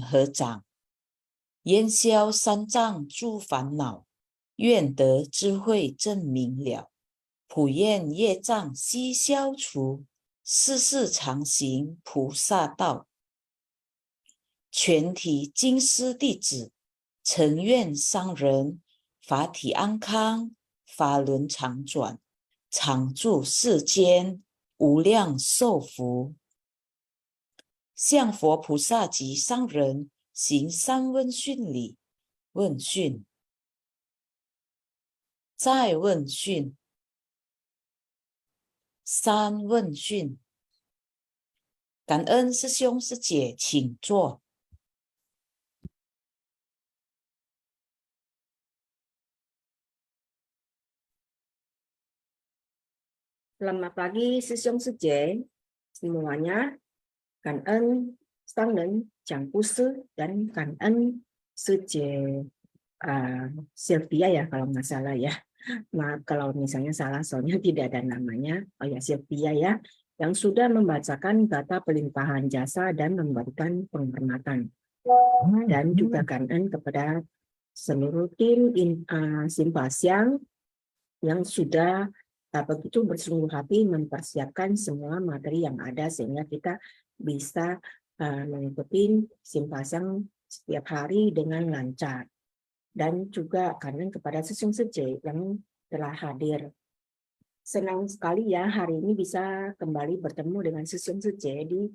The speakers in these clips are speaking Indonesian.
合掌，烟消三障诸烦恼，愿得智慧正明了，普愿业障悉消除，世世常行菩萨道。全体经师弟子，诚愿上人法体安康，法轮常转，常住世间，无量寿福。向佛菩萨及上人行三问讯礼。问讯，再问讯，三问讯。感恩师兄师姐，请坐。Selamat pagi,师兄师姐 semuanya. 感恩上人讲故事dan 感恩师姐Sylvia ya kalau nggak salah ya. Maaf kalau misalnya salah soalnya tidak ada namanya. Oh ya Sylvia ya, yang sudah membacakan kata pelimpahan jasa dan memberikan penghormatan. Dan juga感恩 kepada seluruh tim Simpasiang yang sudah begitu bersungguh hati mempersiapkan semua materi yang ada sehingga kita bisa mengikuti Simpasiang setiap hari dengan lancar. Dan juga kangen kepada Sư姐yang telah hadir. Senang sekali ya hari ini bisa kembali bertemu dengan Sư姐di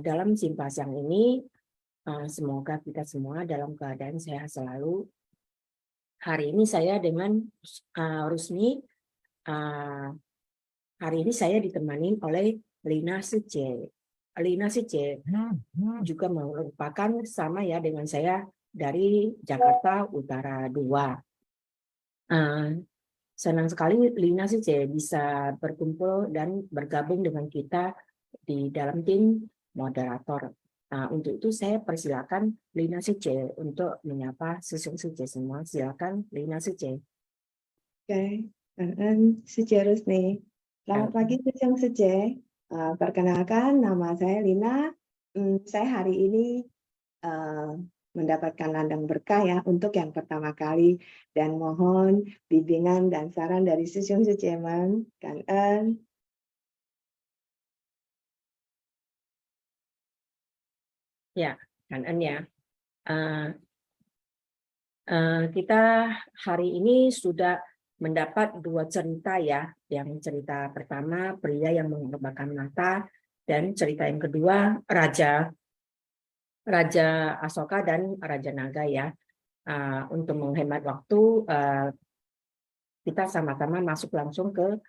dalam Simpasiang ini. Semoga kita semua dalam keadaan sehat selalu. Hari ini saya dengan Rusmi. Hari ini saya ditemani oleh Lina Sư姐. Lina Sư姐juga merupakan sama ya dengan saya dari Jakarta Utara 2. Senang sekali Lina Sư姐bisa berkumpul dan bergabung dengan kita di dalam tim moderator. Untuk itu saya persilakan Lina Sư姐untuk menyapa Sư姐semua. Silakan Lina Sư姐. Oke. Sư chị Rusni. Selamat pagi Sư chị. Perkenalkan nama saya Lina. Saya hari ini mendapatkan ladang berkah ya untuk yang pertama kali dan mohon bimbingan dan saran dari Sư chị man. Cảm ơn. Ya, cảm ơn ya. Kita hari ini sudah mendapat 2 cerita ya. Yang cerita pertama pria yang mengorbankan mata dan cerita yang kedua Raja Asoka dan Raja Naga ya. Untuk menghemat waktu kita sama-sama masuk langsung ke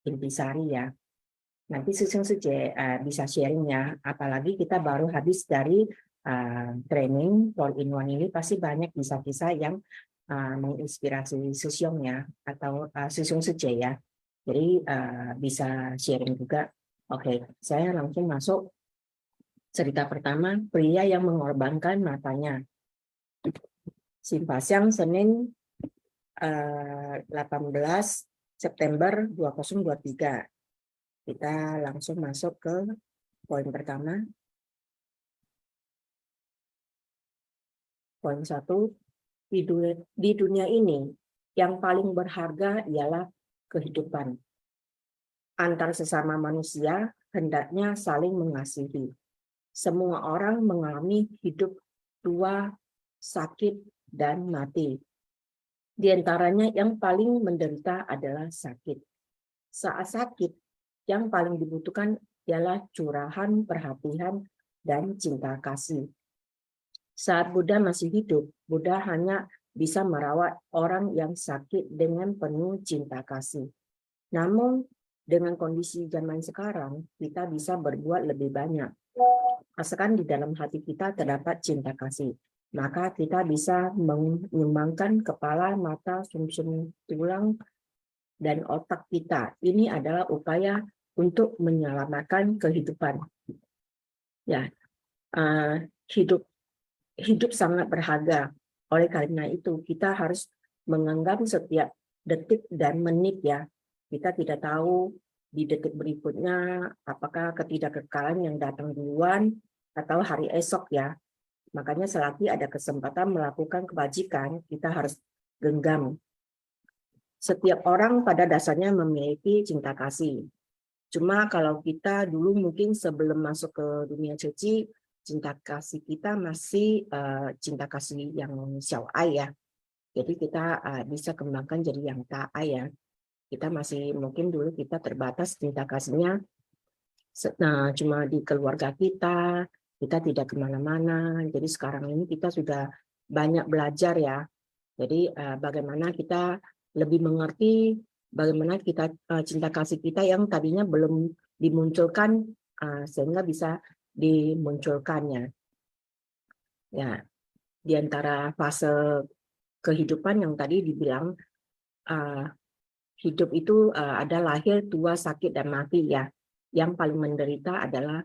intisari ya. Nanti Sư姐bisa sharing ya. Apalagi kita baru habis dari training all-in-one ini pasti banyak kisah-kisah yang menginspirasi Sư兄ya atau Sư姐ya. Jadi bisa sharing juga. Oke, saya langsung masuk cerita pertama, pria yang mengorbankan matanya. Simpasiang Senin 18 September 2023. Kita langsung masuk ke poin pertama. Poin 1. Di dunia ini, yang paling berharga ialah kehidupan. Antar sesama manusia, hendaknya saling mengasihi. Semua orang mengalami hidup tua, sakit, dan mati. Di antaranya yang paling menderita adalah sakit. Saat sakit, yang paling dibutuhkan ialah curahan perhatian dan cinta kasih. Saat Buddha masih hidup, Buddha hanya bisa merawat orang yang sakit dengan penuh cinta kasih. Namun, dengan kondisi zaman sekarang, kita bisa berbuat lebih banyak. Asalkan di dalam hati kita terdapat cinta kasih, maka kita bisa menyumbangkan kepala, mata, sumsum tulang, dan otak kita. Ini adalah upaya untuk menyelamatkan kehidupan. Ya, hidup sangat berharga. Oleh karena itu, kita harus menganggap setiap detik dan menit ya. Kita tidak tahu di detik berikutnya apakah ketidakkekalan yang datang duluan atau hari esok ya. Makanya selagi ada kesempatan melakukan kebajikan, kita harus genggam. Setiap orang pada dasarnya memiliki cinta kasih. Cuma kalau kita dulu mungkin sebelum masuk ke dunia suci, cinta kasih kita masih cinta kasih yang xiaoai ya. Jadi kita bisa kembangkan jadi yang ta'ai ya. Kita masih mungkin dulu kita terbatas cinta kasihnya cuma di keluarga kita tidak kemana-mana. Jadi sekarang ini kita sudah banyak belajar ya. Jadi bagaimana kita lebih mengerti bagaimana kita cinta kasih kita yang tadinya belum dimunculkan sehingga bisa dimunculkannya. Ya, di antara fase kehidupan yang tadi dibilang hidup itu ada lahir, tua, sakit dan mati ya. Yang paling menderita adalah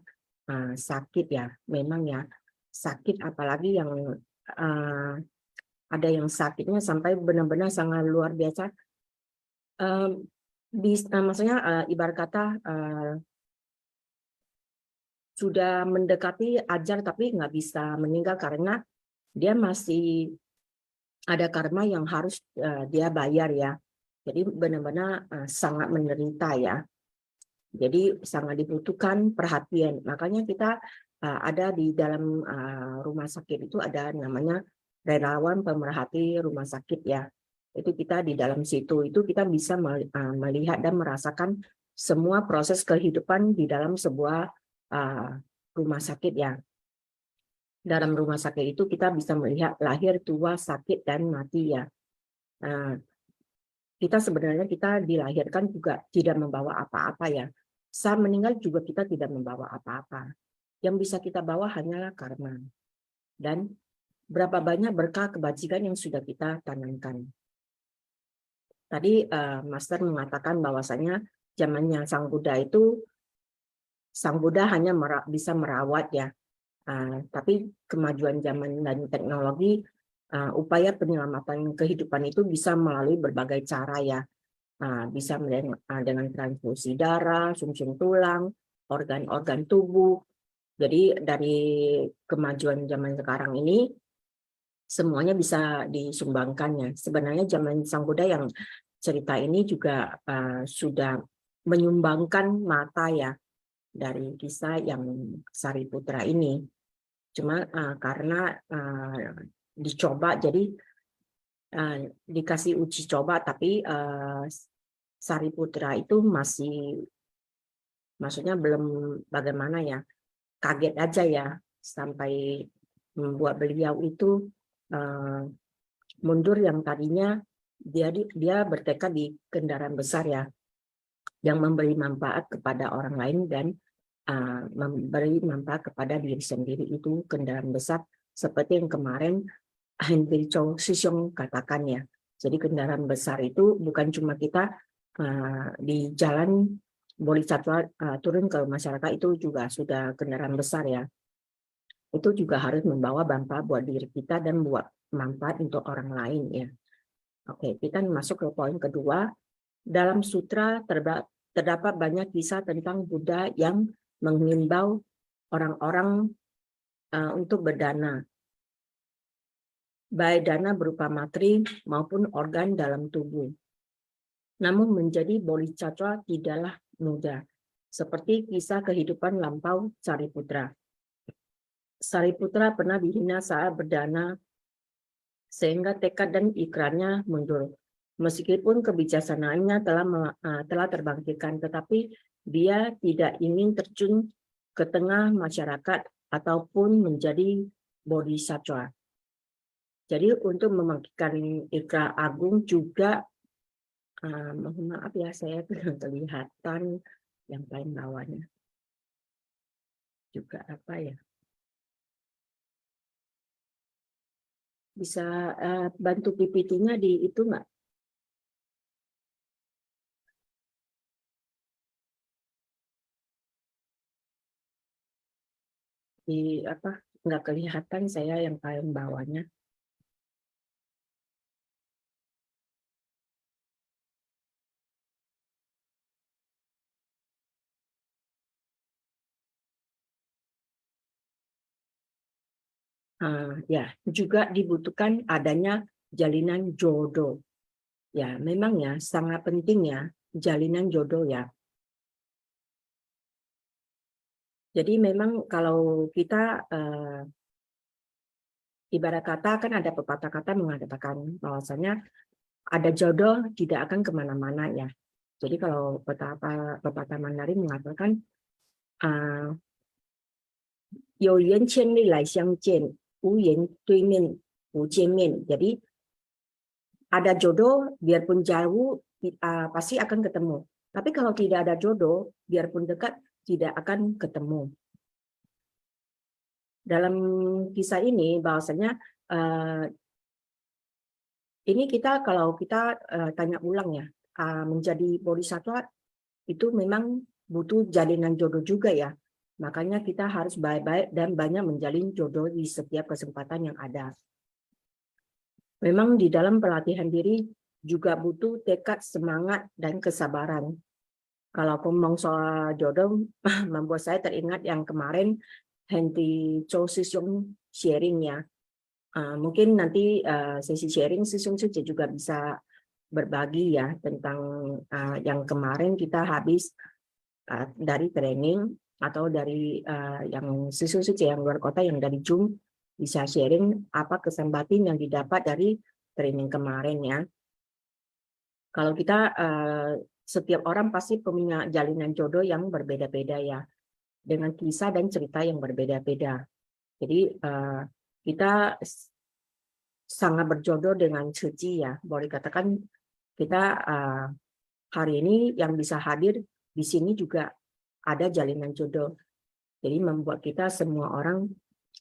sakit ya, memang ya sakit, apalagi yang ada yang sakitnya sampai benar-benar sangat luar biasa. Maksudnya ibarat kata sudah mendekati ajal tapi nggak bisa meninggal karena dia masih ada karma yang harus dia bayar ya. Jadi benar-benar sangat menderita ya. Jadi sangat dibutuhkan perhatian. Makanya kita ada di dalam rumah sakit itu ada namanya relawan pemerhati rumah sakit ya. Itu kita di dalam situ itu kita bisa melihat dan merasakan semua proses kehidupan di dalam sebuah rumah sakit ya. Dalam rumah sakit itu kita bisa melihat lahir, tua, sakit dan mati ya. Kita sebenarnya kita dilahirkan juga tidak membawa apa-apa ya. Saat meninggal juga kita tidak membawa apa-apa. Yang bisa kita bawa hanyalah karma. Dan berapa banyak berkah kebajikan yang sudah kita tanamkan. Tadi Master mengatakan bahwasanya zamannya Sang Buddha itu, Sang Buddha hanya bisa merawat ya. Tapi kemajuan zaman dan teknologi, upaya penyelamatan kehidupan itu bisa melalui berbagai cara ya. Bisa dengan transfusi darah, sumsum tulang, organ-organ tubuh. Jadi dari kemajuan zaman sekarang ini semuanya bisa disumbangkannya. Sebenarnya zaman Sang Buddha yang cerita ini juga sudah menyumbangkan mata ya dari kisah yang Sariputra ini. Cuma karena dicoba jadi dikasih uji coba tapi Sariputra itu masih maksudnya belum bagaimana ya, kaget aja ya sampai membuat beliau itu mundur yang tadinya dia bertekad di kendaraan besar ya yang memberi manfaat kepada orang lain dan memberi manfaat kepada diri sendiri, itu kendaraan besar seperti yang kemarin Henry Chow Sisiong katakan ya. Jadi kendaraan besar itu bukan cuma kita di jalan Bodhisattva turun ke masyarakat itu juga sudah kendaraan besar ya. Itu juga harus membawa manfaat buat diri kita dan buat manfaat untuk orang lain ya. Oke, kita masuk ke poin kedua. Dalam sutra terdapat banyak kisah tentang Buddha yang mengimbau orang-orang untuk berdana. Baik dana berupa materi maupun organ dalam tubuh. Namun menjadi bodhisattva tidaklah mudah. Seperti kisah kehidupan lampau Sariputra. Sariputra pernah dihina saat berdana sehingga tekad dan ikrarnya mundur. Meskipun kebijaksanaannya telah terbangkitkan, tetapi dia tidak ingin terjun ke tengah masyarakat ataupun menjadi bodhisattva. Jadi untuk membangkitkan ikrar agung juga, mohon maaf ya saya tidak kelihatan yang paling bawahnya. Juga apa ya? Bisa bantu PPT-nya di itu nggak? Di apa? Nggak kelihatan saya yang paling bawahnya. Ya, juga dibutuhkan adanya jalinan jodoh. Ya, memang ya sangat penting ya jalinan jodoh ya. Jadi memang kalau kita ibarat kata kan ada pepatah kata mengatakan bahwasanya ada jodoh tidak akan kemana-mana ya. Jadi kalau pepatah Mandarin mengatakan 有缘千里来相见，无缘对面不见面. Jadi ada jodoh, biarpun jauh pasti akan ketemu. Tapi kalau tidak ada jodoh, biarpun dekat tidak akan ketemu. Dalam kisah ini bahwasanya ini kalau kita tanya ulang ya, menjadi bodhisattva itu memang butuh jalinan jodoh juga ya. Makanya kita harus baik-baik dan banyak menjalin jodoh di setiap kesempatan yang ada. Memang di dalam pelatihan diri juga butuh tekad, semangat, dan kesabaran. Kalau ngomong soal jodoh, membuat saya teringat yang kemarin Henry Cho Sisyong sharing ya. Mungkin nanti sesi sharing Sisyong juga bisa berbagi ya tentang yang kemarin kita habis dari training atau dari yang Sisyong yang luar kota yang dari Zoom bisa sharing apa kesan batin yang didapat dari training kemarin ya. Kalau kita setiap orang pasti punya jalinan jodoh yang berbeda-beda ya, dengan kisah dan cerita yang berbeda-beda. Jadi kita sangat berjodoh dengan Ceci ya, boleh katakan kita hari ini yang bisa hadir di sini juga ada jalinan jodoh. Jadi membuat kita semua orang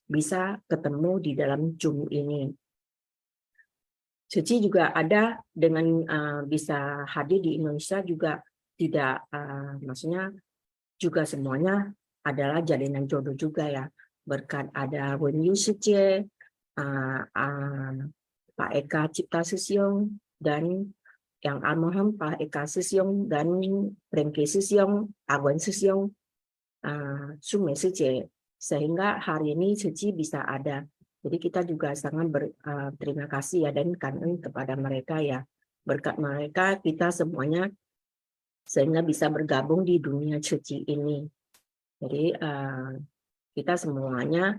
bisa ketemu di dalam Zoom ini. Suci juga ada dengan bisa hadir di Indonesia juga tidak, maksudnya juga semuanya adalah jalinan jodoh juga ya. Berkat ada Wen Yu Suci, Pak Eka Cipta Susyong, dan yang almarhum Pak Eka Susyong dan Premke Susyong, Agwen Susyong, Sume Suci, sehingga hari ini Suci bisa ada. Jadi kita juga sangat berterima kasih ya dan kangen kepada mereka ya. Berkat mereka kita semuanya sehingga bisa bergabung di dunia suci ini. Jadi kita semuanya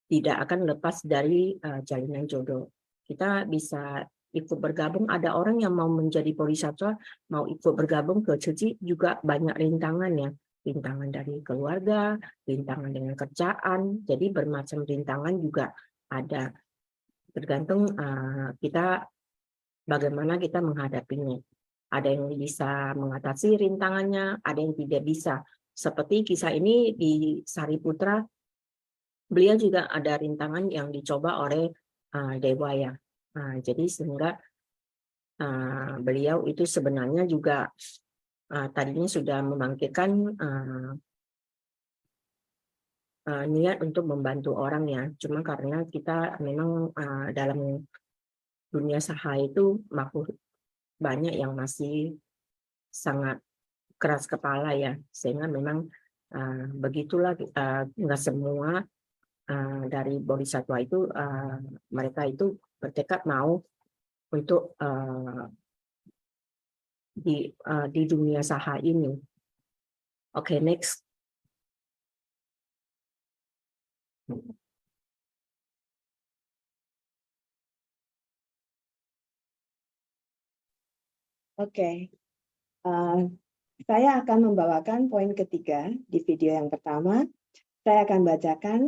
tidak akan lepas dari jalinan jodoh. Kita bisa ikut bergabung. Ada orang yang mau menjadi bodhisattva, mau ikut bergabung ke suci juga banyak rintangan ya. Rintangan dari keluarga, rintangan dengan kerjaan. Jadi bermacam rintangan juga ada, tergantung kita bagaimana kita menghadapinya. Ada yang bisa mengatasi rintangannya, ada yang tidak bisa. Seperti kisah ini di Sariputra, beliau juga ada rintangan yang dicoba oleh dewa ya. Jadi sehingga beliau itu sebenarnya juga tadinya sudah membangkitkan niat untuk membantu orang ya. Cuma karena kita memang dalam dunia saha itu makhluk banyak yang masih sangat keras kepala ya. Sehingga memang begitulah nggak semua dari bodhisattva itu mereka itu bertekad mau untuk di dunia saha ini. Oke, next. Oke, saya akan membawakan poin ketiga di video yang pertama. Saya akan bacakan.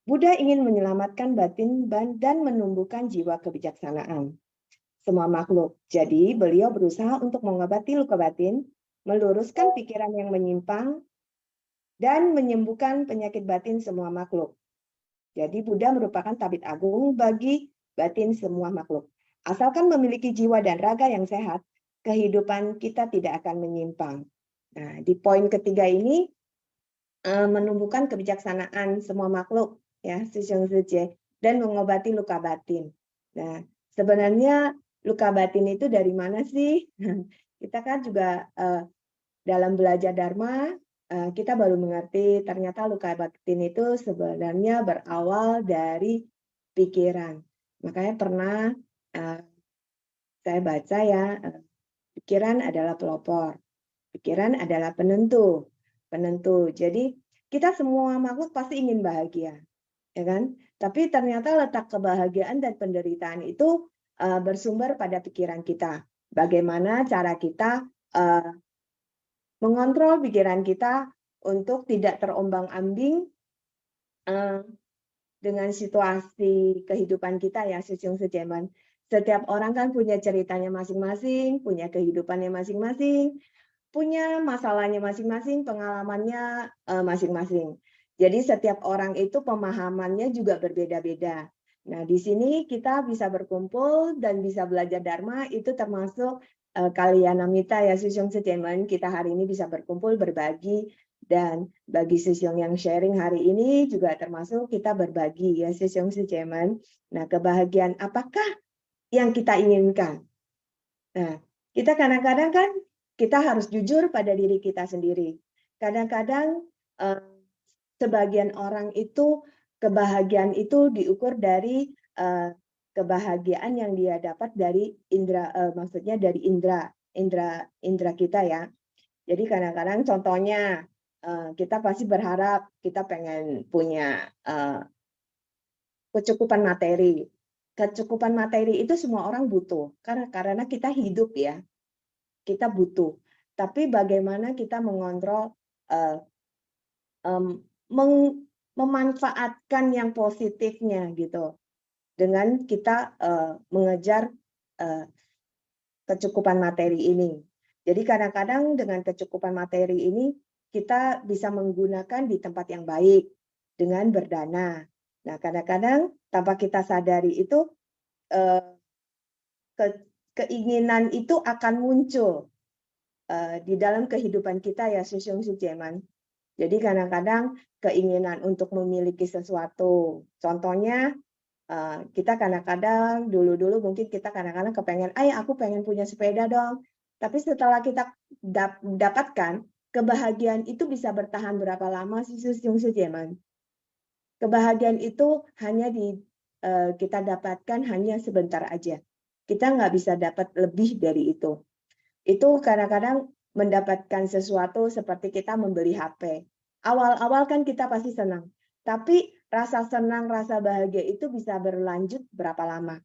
Buddha ingin menyelamatkan batin dan menumbuhkan jiwa kebijaksanaan semua makhluk. Jadi beliau berusaha untuk mengobati luka batin, meluruskan pikiran yang menyimpang, dan menyembuhkan penyakit batin semua makhluk. Jadi Buddha merupakan tabib agung bagi batin semua makhluk. Asalkan memiliki jiwa dan raga yang sehat, kehidupan kita tidak akan menyimpang. Nah, di poin ketiga ini menumbuhkan kebijaksanaan semua makhluk, ya, Sisyong Suje, dan mengobati luka batin. Nah, sebenarnya luka batin itu dari mana sih? Kita kan juga dalam belajar Dharma kita baru mengerti ternyata luka batin itu sebenarnya berawal dari pikiran. Makanya pernah saya baca ya, pikiran adalah pelopor, pikiran adalah penentu. Jadi kita semua makhluk pasti ingin bahagia, ya kan? Tapi ternyata letak kebahagiaan dan penderitaan itu bersumber pada pikiran kita. Bagaimana cara kita mengontrol pikiran kita untuk tidak terombang-ambing dengan situasi kehidupan kita ya, Sisyung Sejeman. Setiap orang kan punya ceritanya masing-masing, punya kehidupannya masing-masing, punya masalahnya masing-masing, pengalamannya masing-masing. Jadi setiap orang itu pemahamannya juga berbeda-beda. Nah, di sini kita bisa berkumpul dan bisa belajar Dharma, itu termasuk Kalyanamita ya, Sisyung Sejeman. Kita hari ini bisa berkumpul, berbagi, dan bagi Sisyung yang sharing hari ini juga termasuk kita berbagi ya, Sisyung Sejeman. Nah, kebahagiaan apakah yang kita inginkan? Nah, kita kadang-kadang kan kita harus jujur pada diri kita sendiri. Kadang-kadang sebagian orang itu kebahagiaan itu diukur dari kebahagiaan yang dia dapat dari indera, maksudnya dari indera kita ya. Jadi kadang-kadang contohnya kita pasti berharap kita pengen punya kecukupan materi. Kecukupan materi itu semua orang butuh karena kita hidup ya, kita butuh. Tapi bagaimana kita mengontrol, memanfaatkan yang positifnya gitu, dengan kita mengejar kecukupan materi ini. Jadi kadang-kadang dengan kecukupan materi ini kita bisa menggunakan di tempat yang baik dengan berdana. Nah, kadang-kadang tanpa kita sadari itu keinginan itu akan muncul di dalam kehidupan kita ya, Sisyung Sejeman. Jadi kadang-kadang keinginan untuk memiliki sesuatu, contohnya kita kadang-kadang dulu mungkin kita kadang-kadang kepengen, aku pengen punya sepeda dong. Tapi setelah kita dapatkan, kebahagiaan itu bisa bertahan berapa lama sih, Sisyung Sejeman? Kebahagiaan itu hanya kita dapatkan hanya sebentar aja. Kita nggak bisa dapat lebih dari itu. Itu kadang-kadang mendapatkan sesuatu seperti kita membeli HP. Awal-awal kan kita pasti senang. Tapi rasa senang, rasa bahagia itu bisa berlanjut berapa lama.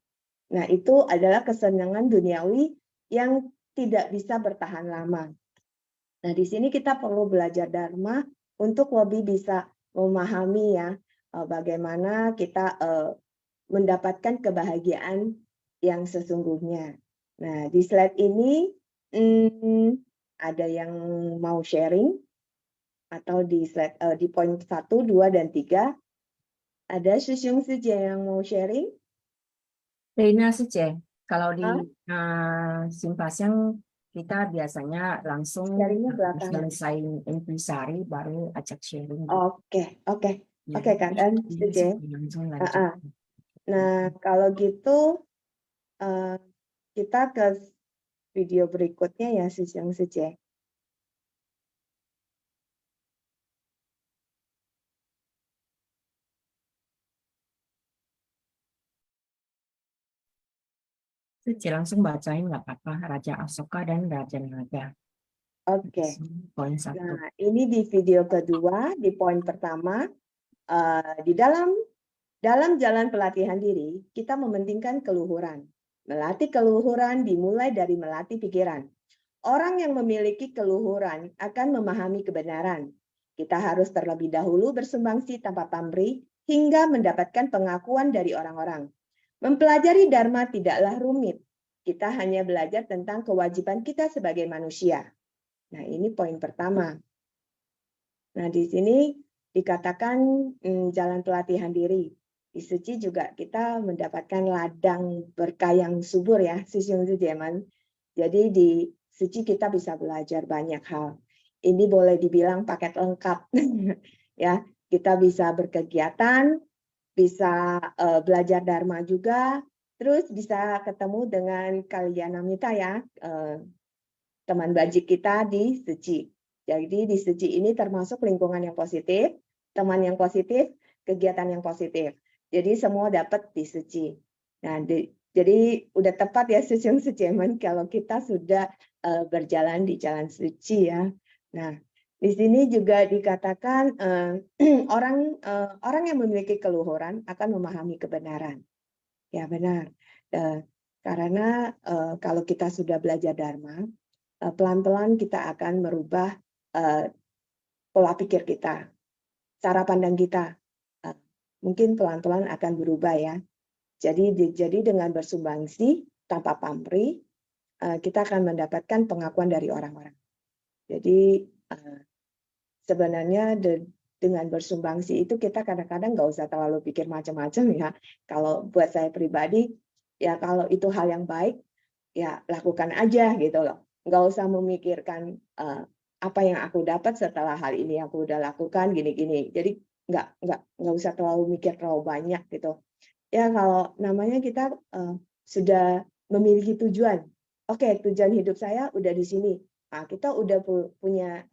Nah, itu adalah kesenangan duniawi yang tidak bisa bertahan lama. Nah, di sini kita perlu belajar Dharma untuk lebih bisa memahami ya bagaimana kita mendapatkan kebahagiaan yang sesungguhnya. Nah, di slide ini ada yang mau sharing atau di slide di poin 1, 2, dan 3 ada Sisyung Seje yang mau sharing? Reina Seje, kalau di Simpasyang kita biasanya langsung Sharingnya belakangan. selesai intisari baru ajak sharing. Oke, Ya, Kak An, Seje. langsung lanjut. Nah, kalau gitu kita ke video berikutnya ya, Sisyung Seje. Seje langsung bacain nggak apa-apa, Raja Asoka dan Raja Naga. Oke. Poin 1. Nah, ini di video kedua, di poin pertama, di dalam jalan pelatihan diri, kita mementingkan keluhuran. Melatih keluhuran dimulai dari melatih pikiran. Orang yang memiliki keluhuran akan memahami kebenaran. Kita harus terlebih dahulu bersumbangsi tanpa pamrih hingga mendapatkan pengakuan dari orang-orang. Mempelajari Dharma tidaklah rumit. Kita hanya belajar tentang kewajiban kita sebagai manusia. Nah, ini poin pertama. Nah, di sini dikatakan jalan pelatihan diri. Di Suci juga kita mendapatkan ladang berkah yang subur ya, Sisyung Sejeman. Jadi di Suci kita bisa belajar banyak hal. Ini boleh dibilang paket lengkap. Ya, kita bisa berkegiatan, bisa belajar Dharma juga, terus bisa ketemu dengan Kalyanamita ya, teman bajik kita di Suci. Jadi di suci ini termasuk lingkungan yang positif, teman yang positif, kegiatan yang positif. Jadi semua dapat di suci. Nah, jadi udah tepat ya suci kalau kita sudah berjalan di jalan suci ya. Nah, di sini juga dikatakan orang yang memiliki keluhuran akan memahami kebenaran. Ya benar. Karena kalau kita sudah belajar Dharma, pelan-pelan kita akan merubah pola pikir kita, cara pandang kita. Mungkin pelan-pelan akan berubah ya. Jadi dengan bersumbangsi tanpa pamrih, kita akan mendapatkan pengakuan dari orang-orang. Jadi sebenarnya dengan bersumbangsi itu kita kadang-kadang nggak usah terlalu pikir macam-macam ya. Kalau buat saya pribadi, ya kalau itu hal yang baik, ya lakukan aja gitu loh. Nggak usah memikirkan apa yang aku dapat setelah hal ini aku udah lakukan gini-gini. Jadi nggak usah terlalu mikir terlalu banyak gitu. Ya kalau namanya kita sudah memiliki tujuan. Oke, tujuan hidup saya udah di sini. Nah, kita udah punya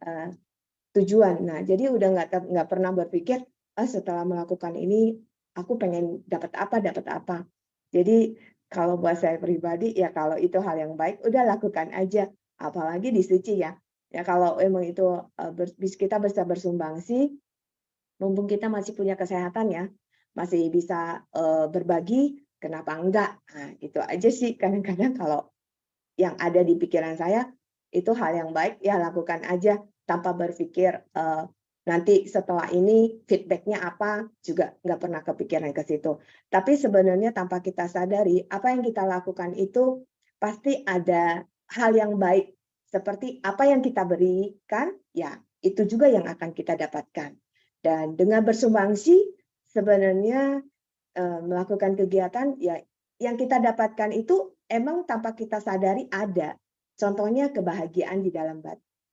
tujuan. Nah, jadi udah nggak pernah berpikir setelah melakukan ini aku pengen dapat apa. Jadi kalau buat saya pribadi ya kalau itu hal yang baik udah lakukan aja. Apalagi di suci ya. Ya kalau emang itu kita bisa bersumbangsi, mumpung kita masih punya kesehatan ya, masih bisa berbagi, kenapa enggak? Nah, itu aja sih kadang-kadang kalau yang ada di pikiran saya itu hal yang baik ya lakukan aja tanpa berpikir nanti setelah ini feedbacknya apa, juga nggak pernah kepikiran ke situ. Tapi sebenarnya tanpa kita sadari apa yang kita lakukan itu pasti ada hal yang baik, seperti apa yang kita berikan ya itu juga yang akan kita dapatkan. Dan dengan bersumbangsi sebenarnya melakukan kegiatan ya yang kita dapatkan itu emang tanpa kita sadari ada. Contohnya kebahagiaan di dalam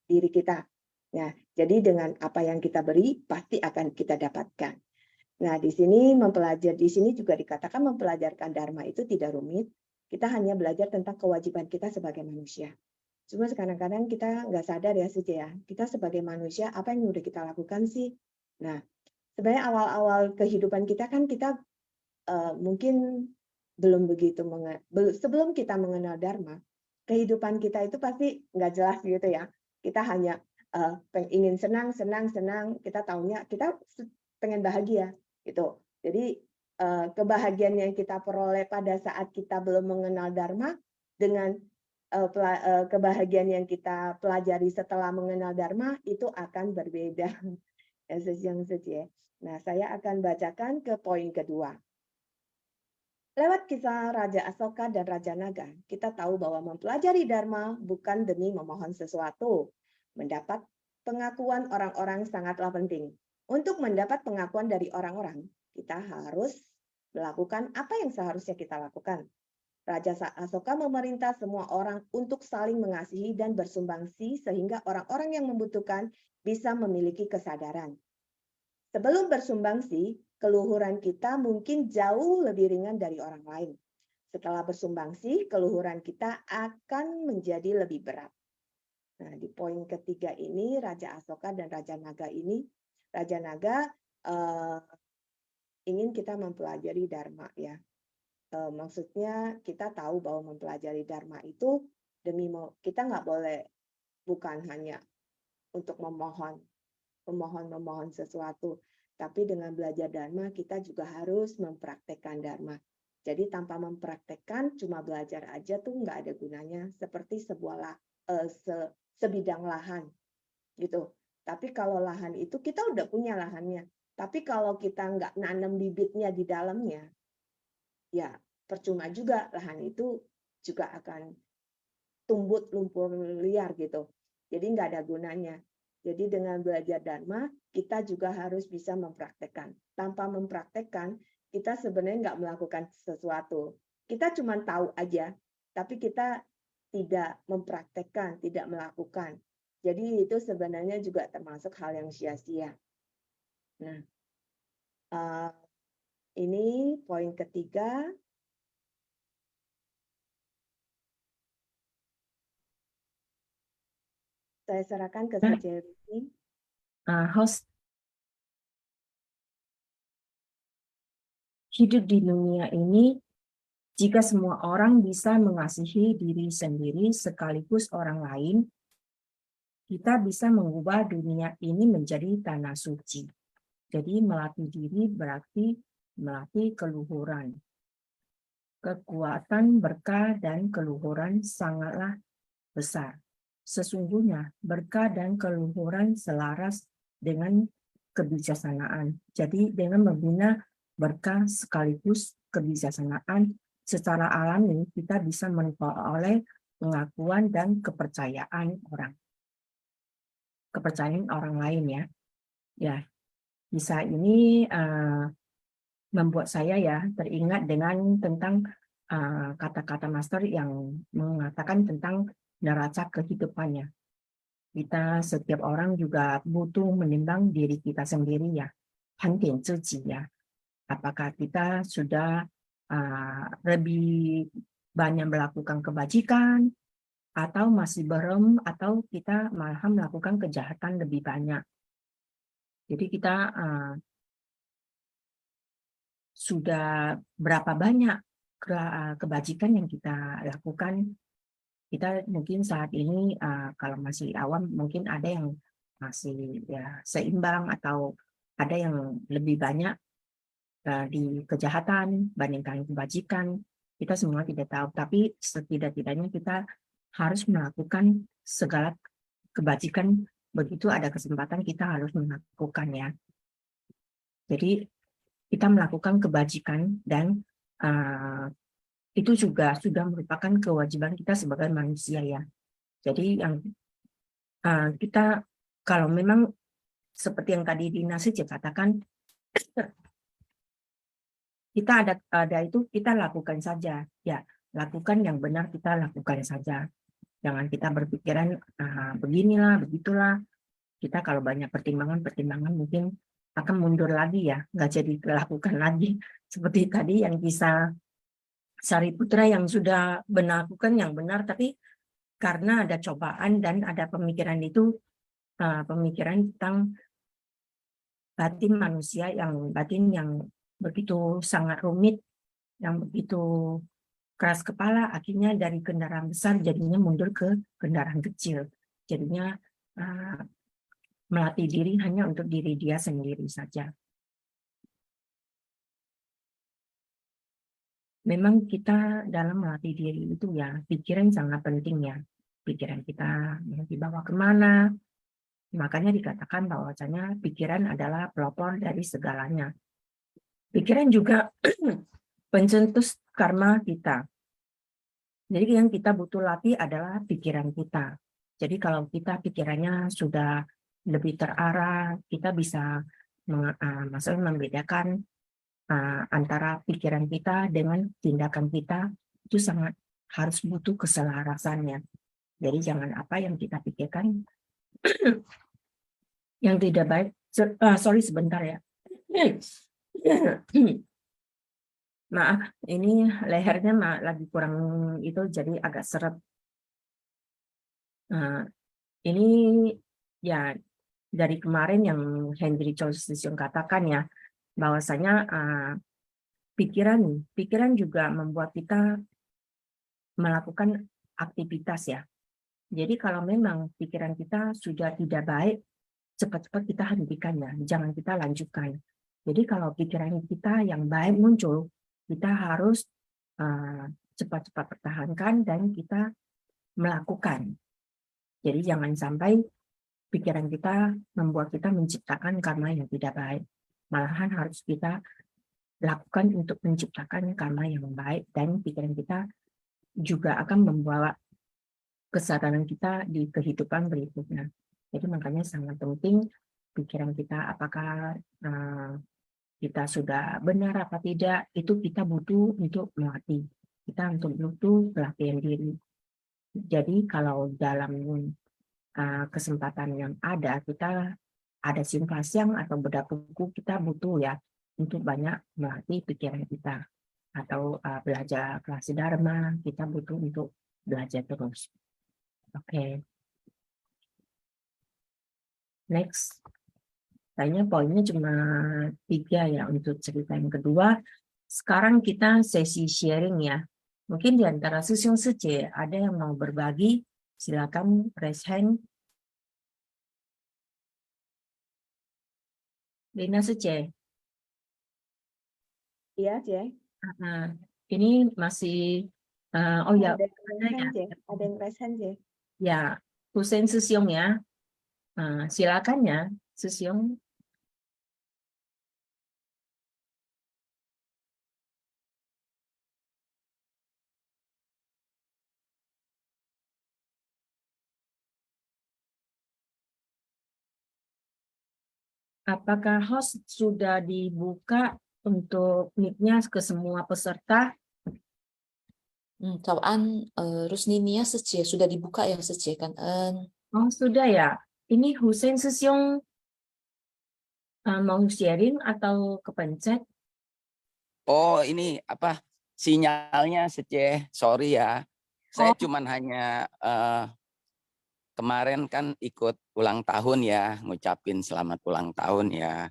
diri kita. Nah, jadi dengan apa yang kita beri pasti akan kita dapatkan. Nah, di sini juga dikatakan mempelajarkan Dharma itu tidak rumit. Kita hanya belajar tentang kewajiban kita sebagai manusia. Cuma kadang-kadang kita nggak sadar ya Suci ya. Kita sebagai manusia apa yang udah kita lakukan sih? Nah, sebenarnya awal-awal kehidupan kita kan kita mungkin belum begitu sebelum kita mengenal Dharma, kehidupan kita itu pasti nggak jelas gitu ya. Kita hanya ingin senang, kita taunya kita pengen bahagia gitu. Jadi kebahagiaan yang kita peroleh pada saat kita belum mengenal Dharma dengan kebahagiaan yang kita pelajari setelah mengenal Dharma itu akan berbeda. Yang suci ya. Nah, saya akan bacakan ke poin kedua. Lewat kisah Raja Asoka dan Raja Naga, kita tahu bahwa mempelajari Dharma bukan demi memohon sesuatu. Mendapat pengakuan orang-orang sangatlah penting. Untuk mendapat pengakuan dari orang-orang, kita harus melakukan apa yang seharusnya kita lakukan. Raja Asoka memerintah semua orang untuk saling mengasihi dan bersumbangsi sehingga orang-orang yang membutuhkan bisa memiliki kesadaran. Sebelum bersumbangsi, keluhuran kita mungkin jauh lebih ringan dari orang lain. Setelah bersumbangsi, keluhuran kita akan menjadi lebih berat. Nah, di poin ketiga ini, Raja Asoka dan Raja Naga ini, Raja Naga ingin kita mempelajari Dharma ya. Maksudnya kita tahu bahwa mempelajari Dharma itu kita nggak boleh bukan hanya untuk memohon sesuatu, tapi dengan belajar Dharma kita juga harus mempraktekkan Dharma. Jadi tanpa mempraktekkan cuma belajar aja tuh nggak ada gunanya, seperti sebidang lahan gitu. Tapi kalau lahan itu kita udah punya lahannya, tapi kalau kita nggak nanam bibitnya di dalamnya, ya percuma juga, lahan itu juga akan tumbuh lumpur liar gitu. Jadi nggak ada gunanya. Jadi dengan belajar Dharma, kita juga harus bisa mempraktekkan. Tanpa mempraktekkan, kita sebenarnya nggak melakukan sesuatu. Kita cuma tahu aja, tapi kita tidak mempraktekkan, tidak melakukan. Jadi itu sebenarnya juga termasuk hal yang sia-sia. Nah, ini poin ketiga. Saya serahkan ke Nah. Suci Ruti. Host, hidup di dunia ini, jika semua orang bisa mengasihi diri sendiri sekaligus orang lain, kita bisa mengubah dunia ini menjadi tanah suci. Jadi melatih diri berarti melatih keluhuran. Kekuatan, berkah, dan keluhuran sangatlah besar. Sesungguhnya berkah dan keluhuran selaras dengan kebijaksanaan. Jadi dengan membina berkah sekaligus kebijaksanaan secara alami kita bisa memperoleh pengakuan dan kepercayaan orang lain ya. Ya, bisa ini membuat saya ya teringat dengan tentang kata-kata master yang mengatakan tentang neraca kehidupannya. Kita setiap orang juga butuh menimbang diri kita sendiri ya, hantian ziji ya. Apakah kita sudah lebih banyak melakukan kebajikan atau masih belum, atau kita malah melakukan kejahatan lebih banyak. Jadi kita sudah berapa banyak kebajikan yang kita lakukan. Kita mungkin saat ini kalau masih awam mungkin ada yang masih ya seimbang atau ada yang lebih banyak di kejahatan bandingkan kebajikan. Kita semua tidak tahu, tapi setidak-tidaknya kita harus melakukan segala kebajikan. Begitu ada kesempatan kita harus melakukan ya. Jadi kita melakukan kebajikan dan itu juga sudah merupakan kewajiban kita sebagai manusia ya. Jadi yang kita kalau memang seperti yang tadi Dina Sejak katakan, kita ada itu kita lakukan saja ya, lakukan yang benar, kita lakukan saja. Jangan kita berpikiran beginilah, begitulah. Kita kalau banyak pertimbangan mungkin akan mundur lagi ya, nggak jadi lakukan lagi. Seperti tadi yang kisah Sariputra yang sudah melakukan yang benar, tapi karena ada cobaan dan ada pemikiran itu, pemikiran tentang batin manusia yang begitu sangat rumit, yang begitu keras kepala, akhirnya dari kendaraan besar jadinya mundur ke kendaraan kecil. Jadinya melatih diri hanya untuk diri dia sendiri saja. Memang kita dalam melatih diri itu ya, pikiran sangat penting ya. Pikiran kita mau dibawa kemana. Makanya dikatakan bahwasanya pikiran adalah pelopor dari segalanya. Pikiran juga pencetus karma kita. Jadi yang kita butuh latih adalah pikiran kita. Jadi kalau kita pikirannya sudah lebih terarah, kita bisa maksudnya membedakan antara pikiran kita dengan tindakan kita, itu sangat harus butuh keselarasannya. Jadi jangan apa yang kita pikirkan yang tidak baik. Sorry sebentar ya. Maaf, ini lehernya lagi kurang itu, jadi agak seret. Ini ya dari kemarin yang Henry Chow katakan ya, bahwasanya pikiran juga membuat kita melakukan aktivitas ya. Jadi kalau memang pikiran kita sudah tidak baik, cepat-cepat kita hentikannya, jangan kita lanjutkan. Jadi kalau pikiran kita yang baik muncul, kita harus cepat-cepat pertahankan dan kita melakukan. Jadi jangan sampai pikiran kita membuat kita menciptakan karma yang tidak baik. Malahan harus kita lakukan untuk menciptakan karma yang baik, dan pikiran kita juga akan membawa kesadaran kita di kehidupan berikutnya. Jadi makanya sangat penting pikiran kita, apakah kita sudah benar apa tidak, itu kita butuh untuk melatih. Kita butuh pelatihan diri. Jadi kalau dalam kesempatan yang ada, kita ada simpasiang atau bedah buku, kita butuh ya untuk banyak melatih pikiran kita. Atau belajar kelas Dharma, kita butuh untuk belajar terus. Oke. Next. Kayaknya poinnya cuma 3 ya untuk cerita yang kedua. Sekarang kita sesi sharing ya. Mungkin di antara Susyong Sece ada yang mau berbagi, silakan raise hand. Lina Sece. Iya, Jay. Ini masih oh ya, Ada yang ada raise hand, ya. Jay. Ada yang raise hand, Jay. Ya, Hussein Susyong ya. Silakan ya, Susyong. Apakah host sudah dibuka untuk mic-nya ke semua peserta? Chào anh, Rusninia Sece sudah dibuka ya Sece kan en. Oh, sudah ya. Ini Hussein Susyong mau sharing atau kepencet? Oh, ini apa sinyalnya Sece, sorry ya. Saya Oh. cuman hanya kemarin kan ikut ulang tahun ya, ngucapin selamat ulang tahun ya,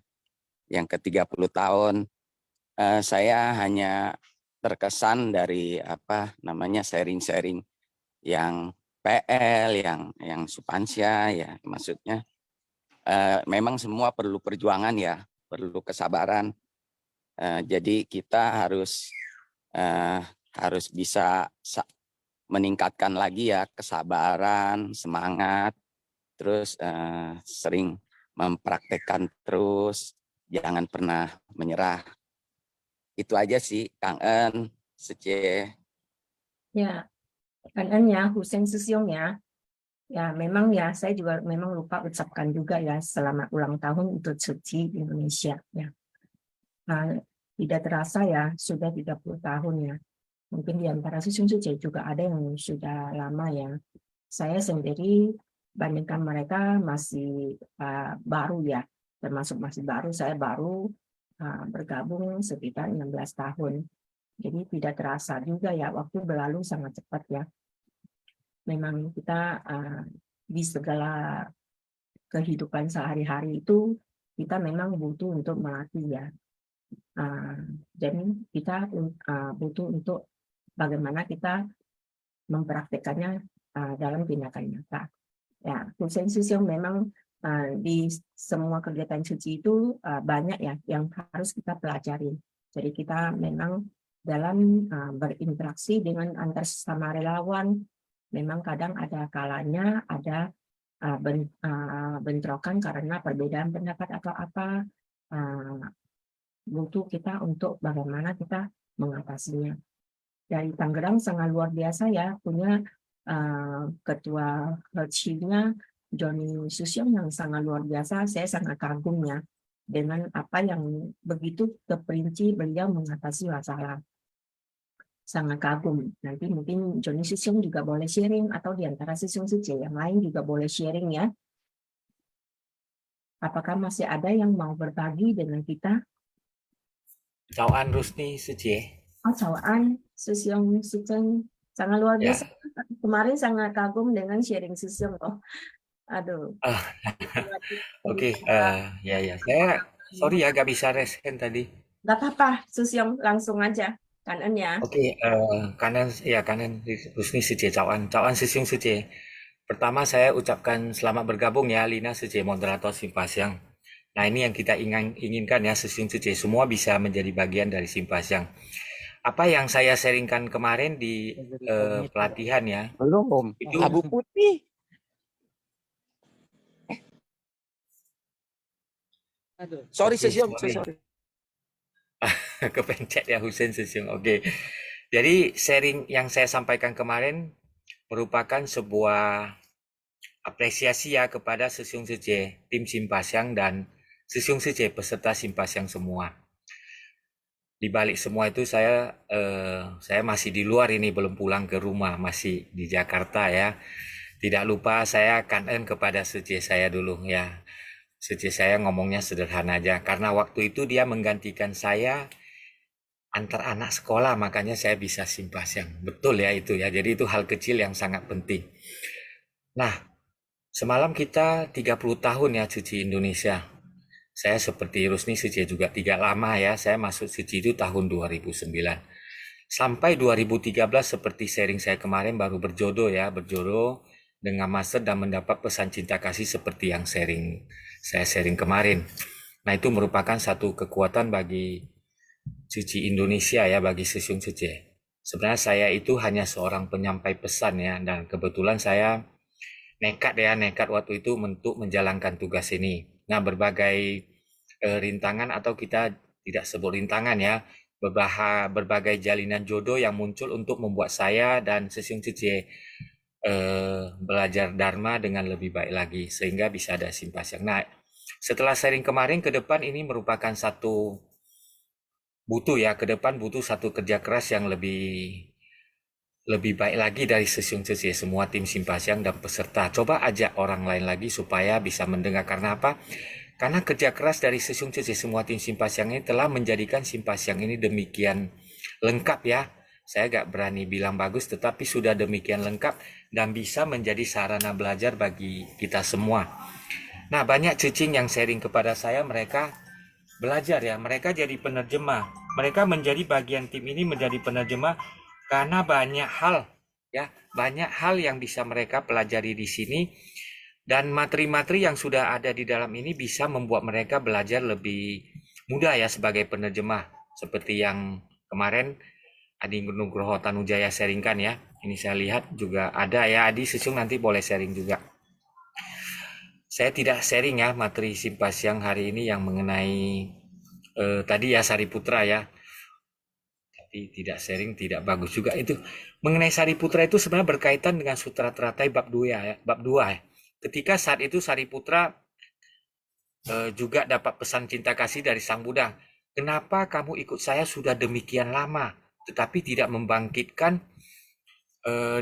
yang ke-30 tahun. Saya hanya terkesan dari apa namanya sharing-sharing yang PL, yang Supansya ya, maksudnya memang semua perlu perjuangan ya, perlu kesabaran. Jadi kita harus bisa meningkatkan lagi ya kesabaran, semangat, terus sering mempraktekkan terus, jangan pernah menyerah. Itu aja sih, Kang En, Sece. Ya, kan ya, Hussein Susyong ya. Ya, memang ya, saya juga memang lupa ucapkan juga ya, selamat ulang tahun untuk Suci Indonesia. Ya. Tidak terasa ya, sudah 30 tahun ya. Mungkin di antara Susyong Suci juga ada yang sudah lama ya. Saya sendiri bandingkan mereka masih baru ya, termasuk masih baru. Saya baru bergabung sekitar 16 tahun. Jadi tidak terasa juga ya, waktu berlalu sangat cepat ya. Memang kita di segala kehidupan sehari-hari itu kita memang butuh untuk melatih ya. Jadi kita butuh untuk bagaimana kita mempraktekannya dalam tindakan nyata. Ya, konsensus yang memang di semua kegiatan suci itu banyak ya yang harus kita pelajari. Jadi kita memang dalam berinteraksi dengan antar sesama relawan, memang kadang ada kalanya ada bentrokan karena perbedaan pendapat atau apa, butuh kita untuk bagaimana kita mengatasinya. Dari Tangerang sangat luar biasa ya, punya ketua HELCI-nya Johnny Susyong yang sangat luar biasa. Saya sangat kagum ya dengan apa yang begitu terperinci beliau mengatasi masalah. Sangat kagum. Nanti mungkin Johnny Susyong juga boleh sharing, atau di antara Susyong Suci yang lain juga boleh sharing ya. Apakah masih ada yang mau berbagi dengan kita? Chào anh Rusni Suci. Oh, Cawaan, Susyong Susyong sangat luar biasa. Kemarin sangat kagum dengan sharing Susyong. Oh, aduh. Oke, ya. Saya sorry ya gak bisa resen tadi. Gak apa-apa, Susyong langsung aja. Kanan ya. Oke, kanan Rusni Suci, Chào anh Susyong Suci. Pertama saya ucapkan selamat bergabung ya Lina Suci, moderator Simpasiang. Nah ini yang kita inginkan ya Susyong Suci, semua bisa menjadi bagian dari Simpasiang. Apa yang saya sharingkan kemarin di pelatihan ya. Belum, itu abu putih. Sorry, Oke, Susyong, sorry. Kepencet ya Hussein Susyong. Oke. Jadi sharing yang saya sampaikan kemarin merupakan sebuah apresiasi ya kepada Susyong Suci, tim Simpasiang dan Susyong Suci peserta Simpasiang semua. Di balik semua itu saya masih di luar ini, belum pulang ke rumah, masih di Jakarta ya. Tidak lupa saya kangen kepada Suci saya dulu ya. Suci saya ngomongnya sederhana aja, karena waktu itu dia menggantikan saya antar anak sekolah, makanya saya bisa Simpasiang. Betul ya itu ya, jadi itu hal kecil yang sangat penting. Nah, Semalam kita 30 tahun ya suci Indonesia. Saya seperti Rusni suci juga tidak lama ya. Saya masuk suci itu tahun 2009. Sampai 2013 seperti sharing saya kemarin baru berjodoh ya. Berjodoh dengan master dan mendapat pesan cinta kasih seperti yang saya sharing kemarin. Nah itu merupakan satu kekuatan bagi suci Indonesia ya, bagi Sesiung Suci. Sebenarnya saya itu hanya seorang penyampai pesan ya. Dan kebetulan saya nekat waktu itu untuk menjalankan tugas ini. Nah, berbagai rintangan atau kita tidak sebut rintangan ya, berbagai jalinan jodoh yang muncul untuk membuat saya dan Sesiung Suci belajar Dharma dengan lebih baik lagi sehingga bisa ada Simpasyang. Nah, setelah sharing kemarin ke depan ini merupakan satu ke depan butuh satu kerja keras yang lebih baik lagi dari Sesiung Suci, semua tim Simpasyang dan peserta. Coba ajak orang lain lagi supaya bisa mendengar. Karena apa? Karena kerja keras dari Sesiung Suci, semua tim Simpasyang ini telah menjadikan Simpasyang ini demikian lengkap ya. Saya gak berani bilang bagus, tetapi sudah demikian lengkap dan bisa menjadi sarana belajar bagi kita semua. Nah, banyak cicing yang sharing kepada saya, mereka belajar ya, mereka jadi penerjemah. Mereka menjadi bagian tim ini menjadi penerjemah karena banyak hal yang bisa mereka pelajari di sini dan materi-materi yang sudah ada di dalam ini bisa membuat mereka belajar lebih mudah ya sebagai penerjemah. Seperti yang kemarin Adi Nugroho Tanujaya sharingkan ya. Ini saya lihat juga ada ya, Adi Sesiung nanti boleh sharing juga. Saya tidak sharing ya materi Simpasyang hari ini yang mengenai tadi ya Sariputra ya. Tidak sharing tidak bagus juga itu. Mengenai Sariputra itu sebenarnya berkaitan dengan Sutra Teratai bab 2 ya, Ketika saat itu Sariputra juga dapat pesan cinta kasih dari Sang Buddha. Kenapa kamu ikut saya sudah demikian lama tetapi tidak membangkitkan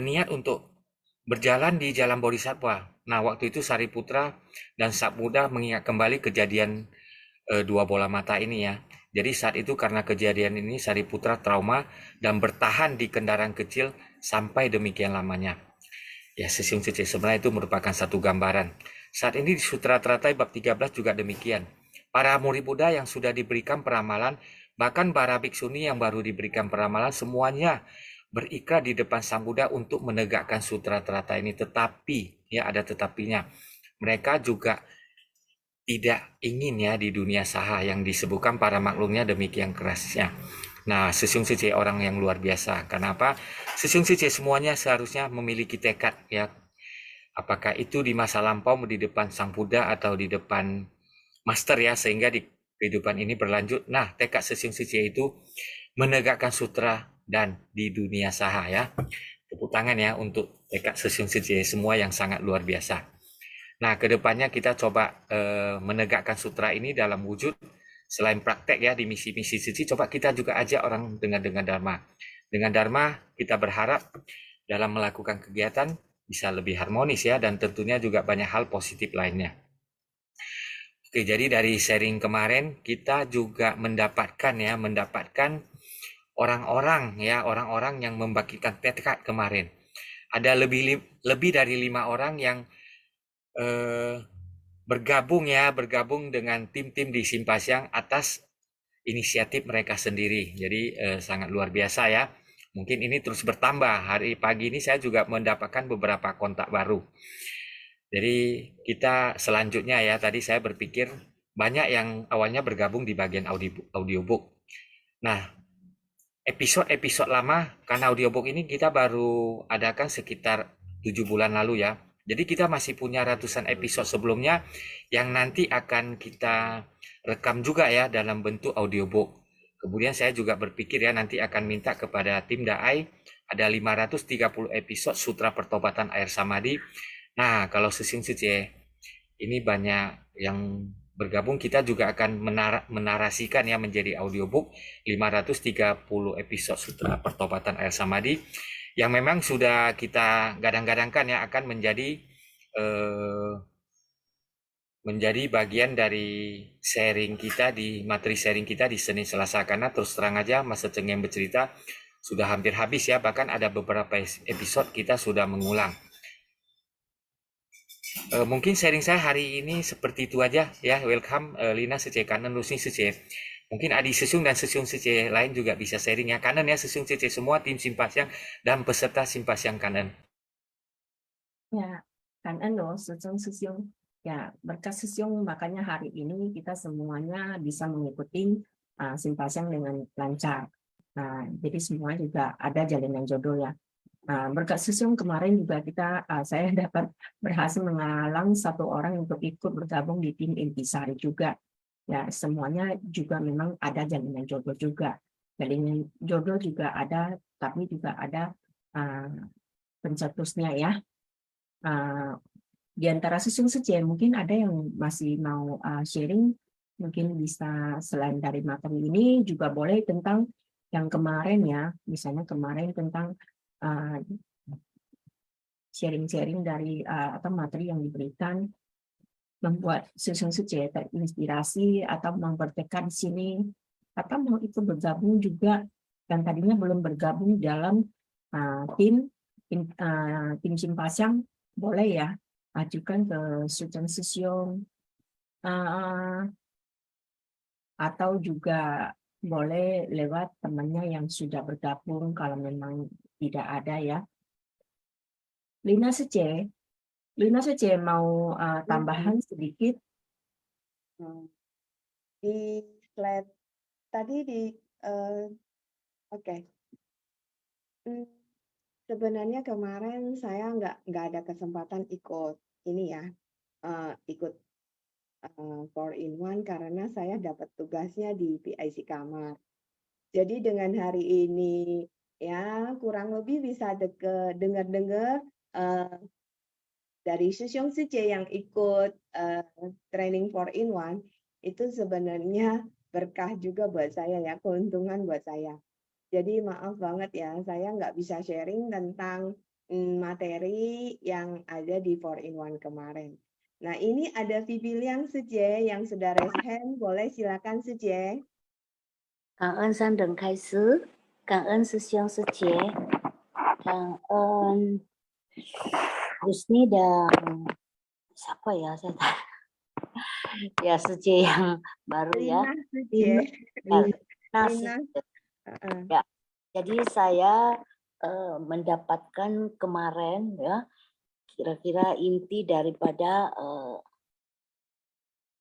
niat untuk berjalan di jalan Bodhisattva? Nah, waktu itu Sariputra dan Sang Buddha mengingat kembali kejadian dua bola mata ini ya. Jadi saat itu karena kejadian ini Sariputra trauma dan bertahan di kendaraan kecil sampai demikian lamanya. Ya, Sesiung Suci sebenarnya itu merupakan satu gambaran. Saat ini di Sutra Teratai bab 13 juga demikian. Para murid Buddha yang sudah diberikan peramalan, bahkan para bhiksuni yang baru diberikan peramalan, semuanya berikrar di depan Sang Buddha untuk menegakkan Sutra Teratai ini. Tetapi, ya ada tetapinya, mereka juga tidak ingin ya di dunia saha yang disebutkan para maklumnya demikian kerasnya. Nah, Sesiung Suci orang yang luar biasa. Kenapa? Sesiung Suci semuanya seharusnya memiliki tekad ya. Apakah itu di masa lampau di depan Sang Buddha atau di depan Master ya, sehingga di kehidupan ini berlanjut. Nah, tekad Sesiung Suci itu menegakkan sutra dan di dunia saha ya. Tepuk tangan ya untuk tekad Sesiung Suci semua yang sangat luar biasa. Nah, kedepannya kita coba menegakkan sutra ini dalam wujud selain praktek ya di misi-misi suci, coba kita juga ajak orang dengan Dharma. Dengan Dharma kita berharap dalam melakukan kegiatan bisa lebih harmonis ya, dan tentunya juga banyak hal positif lainnya. Oke, jadi dari sharing kemarin kita juga mendapatkan orang-orang yang membagikan tekad kemarin. Ada lebih dari 5 orang yang bergabung dengan tim-tim di Simpasyang atas inisiatif mereka sendiri. Jadi sangat luar biasa ya. Mungkin ini terus bertambah. Hari pagi ini saya juga mendapatkan beberapa kontak baru. Jadi kita selanjutnya ya, tadi saya berpikir banyak yang awalnya bergabung di bagian audiobook. Nah, episode lama karena audiobook ini kita baru adakan sekitar 7 bulan lalu ya. Jadi kita masih punya ratusan episode sebelumnya yang nanti akan kita rekam juga ya dalam bentuk audiobook. Kemudian saya juga berpikir ya nanti akan minta kepada tim Daai ada 530 episode Sutra Pertobatan Air Samadhi. Nah, kalau Sesiung Suci ini banyak yang bergabung, kita juga akan menarasikan ya menjadi audiobook 530 episode Sutra Pertobatan Air Samadhi yang memang sudah kita gadang-gadangkan ya akan menjadi bagian dari sharing kita di materi sharing kita di Senin Selasa. Karena terus terang aja Master Cheng yang bercerita sudah hampir habis ya, bahkan ada beberapa episode kita sudah mengulang. Mungkin sharing saya hari ini seperti itu aja ya. Welcome Lina Sece Kanan Rusni Sece. Mungkin adik Sesung dan Sesung Sece lain juga bisa sharing ya. Kanan ya Sesung Sece semua tim Simpasyang dan peserta Simpasyang Kanan. Ya, kan loh, Sesiung. Ya, berkat Sesiung makanya hari ini kita semuanya bisa mengikuti Simpasyang dengan lancar. Nah, jadi semua juga ada jalinan jodoh ya. Nah, berkat Sesiung kemarin juga saya dapat berhasil mengalang satu orang untuk ikut bergabung di tim Intisari juga. Ya, semuanya juga memang ada jalinan jodoh juga. Jalinan jodoh juga ada, tapi juga ada pencetusnya ya. Di antara Sesiung Sece mungkin ada yang masih mau sharing, mungkin bisa selain dari materi ini juga boleh tentang yang kemarin ya, misalnya kemarin tentang sharing-sharing dari atau materi yang diberikan membuat Sesiung Sece terinspirasi atau mempertekan sini atau mau ikut bergabung juga yang tadinya belum bergabung dalam tim Simpasyang, boleh ya ajukan ke Sesiung Sesiung atau juga boleh lewat temannya yang sudah bergabung kalau memang tidak ada ya. Lina Sece mau tambahan sedikit? Di slide tadi oke. Sebenarnya kemarin saya nggak ada kesempatan ikut ini ya, ikut 4-in-1 karena saya dapat tugasnya di PIC Kamar. Jadi dengan hari ini ya kurang lebih bisa dengar-dengar dari Sesiung Sece yang ikut training 4-in-1 itu sebenarnya berkah juga buat saya ya, keuntungan buat saya. Jadi maaf banget ya, saya nggak bisa sharing tentang materi yang ada di 4-in-1 kemarin. Nah ini ada Vivian Sece yang sudah raise hand, boleh silakan Sece. 感恩三等开始，感恩师兄师姐，感恩 Rusni dan siapa ya saya ya Sece yang baru ya. Lina Sece. Nah, Lina. ya. Jadi saya mendapatkan kemarin ya kira-kira inti daripada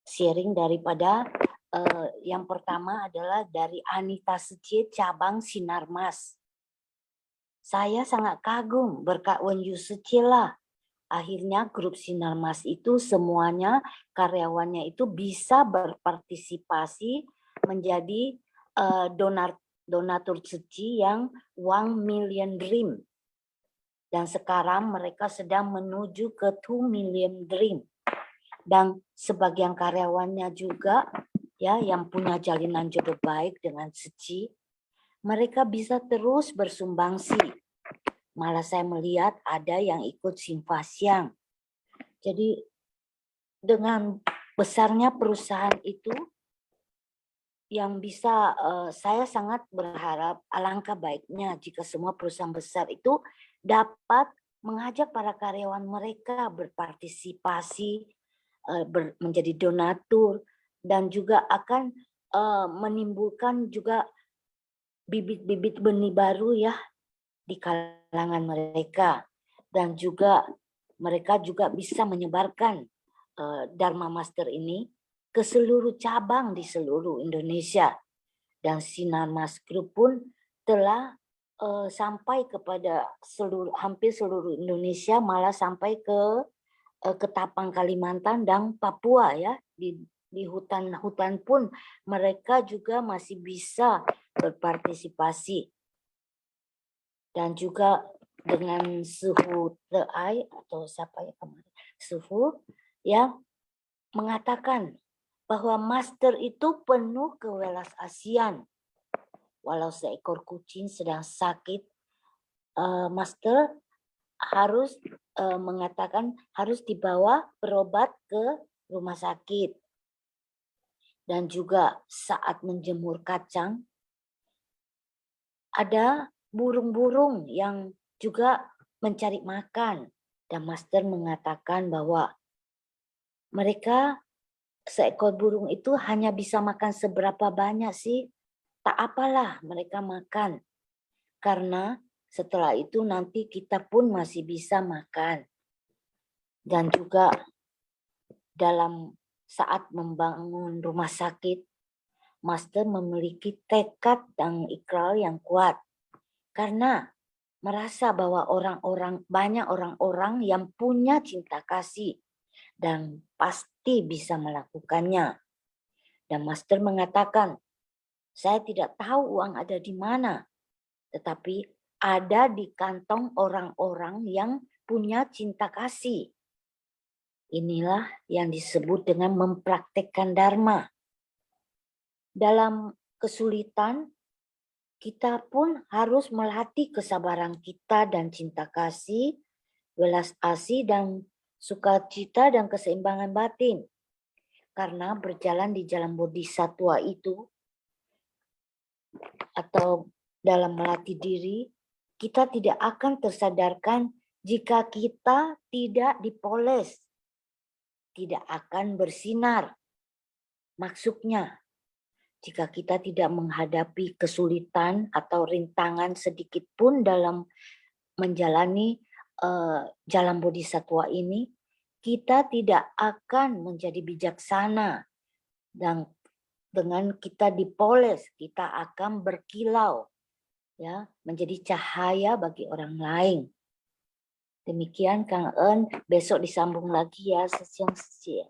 sharing daripada yang pertama adalah dari Anita Sece cabang Sinarmas. Saya sangat kagum berkat Wenyu Sece lah. Akhirnya grup Sinarmas itu semuanya karyawannya itu bisa berpartisipasi menjadi donatur suci yang 1 million dream. Dan sekarang mereka sedang menuju ke 2 million dream. Dan sebagian karyawannya juga ya yang punya jalinan jodoh baik dengan suci, mereka bisa terus bersumbangsi. Malah saya melihat ada yang ikut Simpasyang. Jadi dengan besarnya perusahaan itu yang bisa saya sangat berharap alangkah baiknya jika semua perusahaan besar itu dapat mengajak para karyawan mereka berpartisipasi menjadi donatur dan juga akan menimbulkan juga bibit-bibit benih baru ya di kalangan mereka dan juga mereka juga bisa menyebarkan Dharma Master ini ke seluruh cabang di seluruh Indonesia dan Sinarmas Group pun telah sampai kepada hampir seluruh Indonesia, malah sampai ke Ketapang Kalimantan dan Papua ya di hutan-hutan pun mereka juga masih bisa berpartisipasi. Dan juga dengan Suhu Teai atau siapa ya kemarin Suhu ya mengatakan bahwa master itu penuh kewelas asian. Walau seekor kucing sedang sakit, master harus mengatakan harus dibawa berobat ke rumah sakit. Dan juga saat menjemur kacang ada burung-burung yang juga mencari makan dan master mengatakan bahwa mereka seekor burung itu hanya bisa makan seberapa banyak sih? Tak apalah mereka makan. Karena setelah itu nanti kita pun masih bisa makan. Dan juga dalam saat membangun rumah sakit, Master memiliki tekad dan ikrar yang kuat. Karena merasa bahwa banyak orang-orang yang punya cinta kasih dan pasti bisa melakukannya. Dan Master mengatakan, saya tidak tahu uang ada di mana, tetapi ada di kantong orang-orang yang punya cinta kasih. Inilah yang disebut dengan mempraktekkan Dharma. Dalam kesulitan, kita pun harus melatih kesabaran kita dan cinta kasih, welas asih dan sukacita dan keseimbangan batin. Karena berjalan di jalan bodhisattva itu, atau dalam melatih diri, kita tidak akan tersadarkan jika kita tidak dipoles, tidak akan bersinar. Maksudnya, jika kita tidak menghadapi kesulitan atau rintangan sedikit pun dalam menjalani jalan bodhisattva ini, kita tidak akan menjadi bijaksana. Dan dengan kita dipoles, kita akan berkilau, ya, menjadi cahaya bagi orang lain. Demikian Kang En, besok disambung lagi ya sesiang sesi.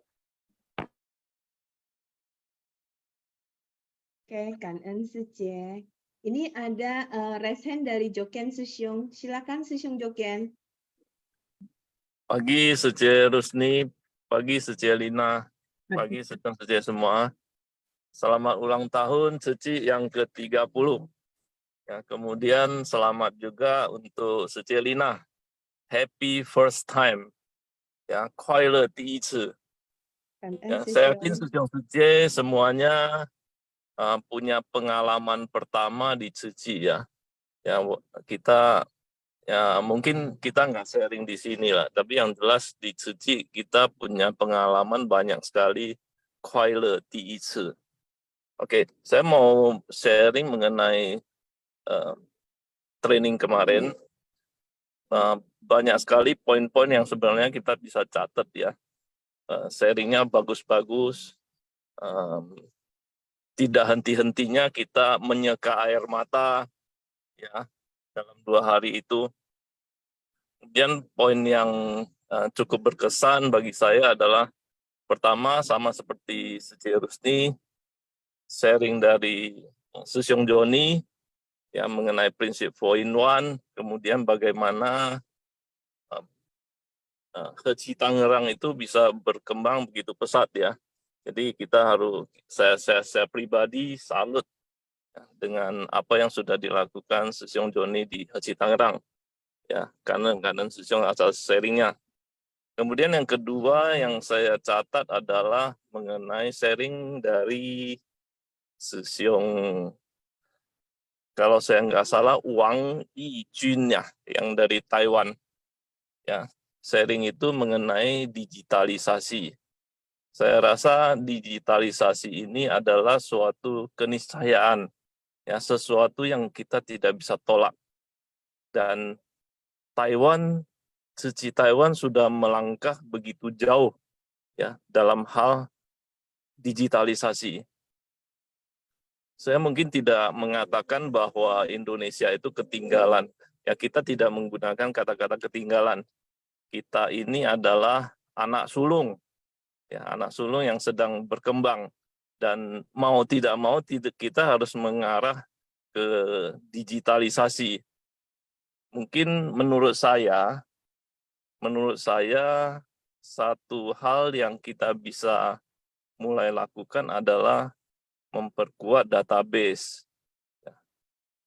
Oke, Kanen Suje. Ini ada raise hand dari Joken Susyong. Silakan Susyong Joken. Pagi Suci Rusni, pagi Suci Lina, pagi Suci semua. Selamat ulang tahun Suci yang ke-30. Ya, kemudian selamat juga untuk Suci Lina. Happy first time. Ya, 快乐第一次. Ya, saya yakin Suci semuanya punya pengalaman pertama di Suci ya. Ya, kita ya mungkin kita nggak sharing di sini lah, tapi yang jelas di Suci kita punya pengalaman banyak sekali 快乐第一次. Oke, saya mau sharing mengenai training kemarin. Banyak sekali poin-poin yang sebenarnya kita bisa catat ya. Sharingnya bagus-bagus. Tidak henti-hentinya kita menyeka air mata ya dalam 2 hari itu. Kemudian poin yang cukup berkesan bagi saya adalah pertama sama seperti Suci Rusni, sharing dari Susyong Joni ya mengenai prinsip 4-in-1, kemudian bagaimana Heci Tangerang itu bisa berkembang begitu pesat ya. Jadi kita harus saya pribadi salut ya, dengan apa yang sudah dilakukan Susyong Joni di Heci Tangerang. Ya, karena Susyong asal sharingnya. Kemudian yang kedua yang saya catat adalah mengenai sharing dari Susyong, kalau saya nggak salah, Wang Yijun ya, yang dari Taiwan. Ya, sharing itu mengenai digitalisasi. Saya rasa digitalisasi ini adalah suatu keniscayaan, ya, sesuatu yang kita tidak bisa tolak. Dan Suci Taiwan sudah melangkah begitu jauh ya dalam hal digitalisasi. Saya mungkin tidak mengatakan bahwa Indonesia itu ketinggalan. Ya, kita tidak menggunakan kata-kata ketinggalan. Kita ini adalah anak sulung. Ya, anak sulung yang sedang berkembang, dan mau tidak mau kita harus mengarah ke digitalisasi. Mungkin menurut saya satu hal yang kita bisa mulai lakukan adalah memperkuat database.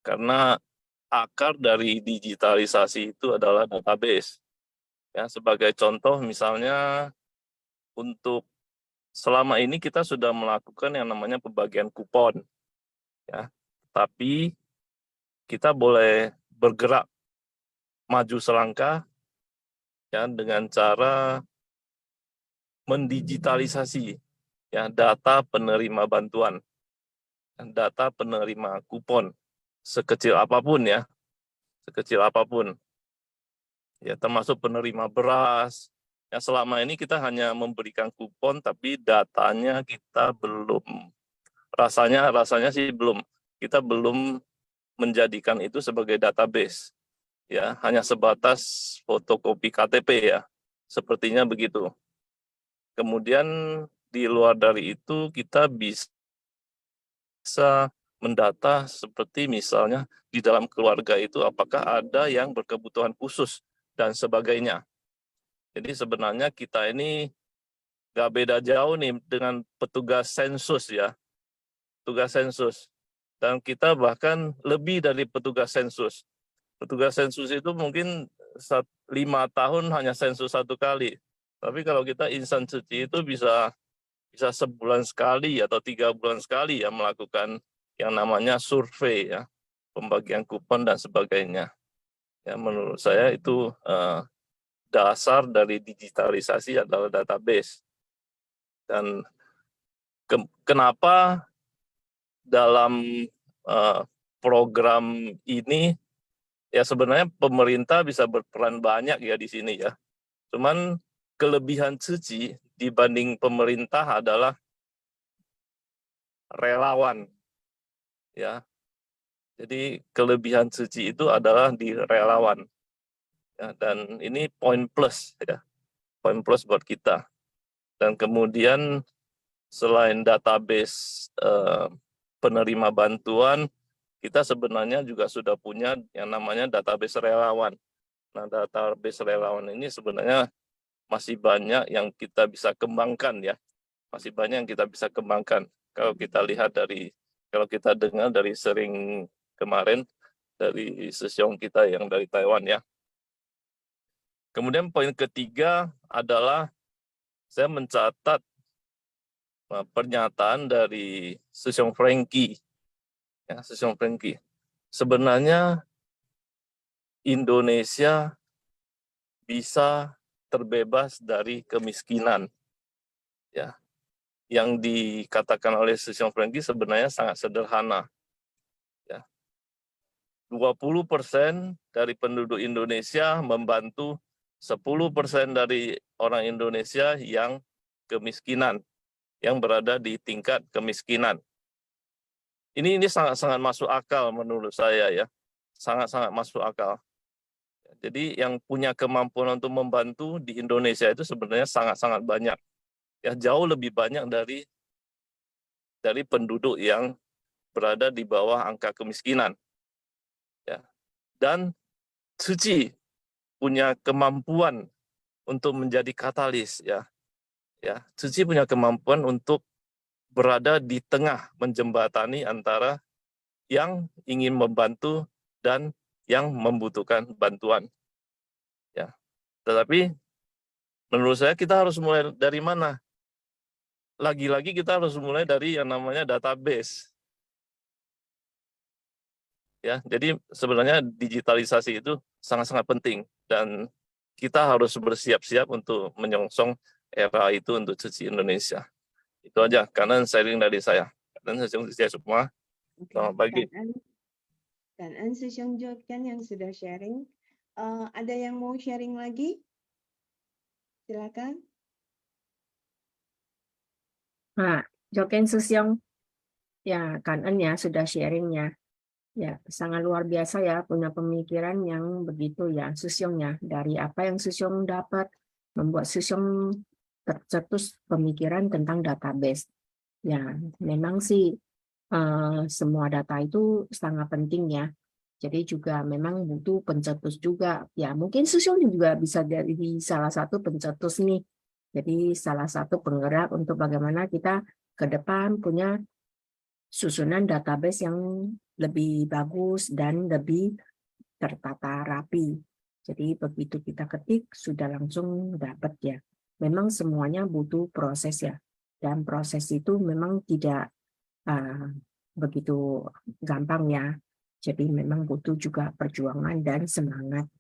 Karena akar dari digitalisasi itu adalah database. Ya, sebagai contoh misalnya untuk selama ini kita sudah melakukan yang namanya pembagian kupon. Ya. Tapi kita boleh bergerak maju selangkah ya dengan cara mendigitalisasi ya data penerima bantuan, data penerima kupon sekecil apapun ya, sekecil apapun. Ya, termasuk penerima beras. Ya, selama ini kita hanya memberikan kupon tapi datanya kita belum, rasanya sih belum, kita belum menjadikan itu sebagai database. Ya, hanya sebatas fotokopi KTP ya. Sepertinya begitu. Kemudian di luar dari itu kita bisa mendata seperti misalnya di dalam keluarga itu apakah ada yang berkebutuhan khusus dan sebagainya. Jadi sebenarnya kita ini nggak beda jauh nih dengan petugas sensus ya, petugas sensus. Dan kita bahkan lebih dari petugas sensus. Petugas sensus itu mungkin 5 tahun hanya sensus 1 kali. Tapi kalau kita insan suci itu bisa sebulan sekali atau 3 bulan sekali ya melakukan yang namanya survei ya, pembagian kupon dan sebagainya. Ya menurut saya itu dasar dari digitalisasi adalah database. Dan kenapa dalam program ini ya sebenarnya pemerintah bisa berperan banyak ya di sini ya. Cuman kelebihan Suci dibanding pemerintah adalah relawan ya. Jadi kelebihan Suci itu adalah di relawan. Ya, dan ini poin plus ya. Poin plus buat kita. Dan kemudian selain database penerima bantuan, kita sebenarnya juga sudah punya yang namanya database relawan. Nah, database relawan ini sebenarnya masih banyak yang kita bisa kembangkan ya. Masih banyak yang kita bisa kembangkan. Kalau kita lihat kalau kita dengar dari sering kemarin dari sesiong kita yang dari Taiwan ya. Kemudian poin ketiga adalah saya mencatat pernyataan dari Sesiong Frankie. Ya, Sesiong Frankie. Sebenarnya Indonesia bisa terbebas dari kemiskinan. Ya. Yang dikatakan oleh Sesiong Frankie sebenarnya sangat sederhana. Ya. 20% dari penduduk Indonesia membantu 10% dari orang Indonesia yang kemiskinan, yang berada di tingkat kemiskinan. Ini sangat-sangat masuk akal menurut saya ya. Sangat-sangat masuk akal. Jadi yang punya kemampuan untuk membantu di Indonesia itu sebenarnya sangat-sangat banyak. Ya, jauh lebih banyak dari penduduk yang berada di bawah angka kemiskinan. Ya. Dan Suci punya kemampuan untuk menjadi katalis ya. Ya, Suci punya kemampuan untuk berada di tengah menjembatani antara yang ingin membantu dan yang membutuhkan bantuan. Ya. Tetapi menurut saya kita harus mulai dari mana? Lagi-lagi kita harus mulai dari yang namanya database. Ya, jadi sebenarnya digitalisasi itu sangat-sangat penting dan kita harus bersiap-siap untuk menyongsong era itu untuk Suci Indonesia. Itu aja, karena sharing dari saya. Dan saya semua. Selamat pagi. Dan Sesiong Jogjan yang sudah sharing. Ada yang mau sharing lagi? Silakan. Nah, Joken Susyong, ya Kanen ya sudah sharingnya. Ya, sangat luar biasa ya punya pemikiran yang begitu ya Susyongnya. Dari apa yang Susyong dapat, membuat Susyong tercetus pemikiran tentang database. Ya, memang sih semua data itu sangat penting ya. Jadi juga memang butuh pencetus juga. Ya, mungkin Susyong juga bisa jadi salah satu pencetus nih. Jadi salah satu penggerak untuk bagaimana kita ke depan punya susunan database yang lebih bagus dan lebih tertata rapi. Jadi begitu kita ketik sudah langsung dapat ya. Memang semuanya butuh proses ya. Dan proses itu memang tidak begitu gampang ya. Jadi memang butuh juga perjuangan dan semangat.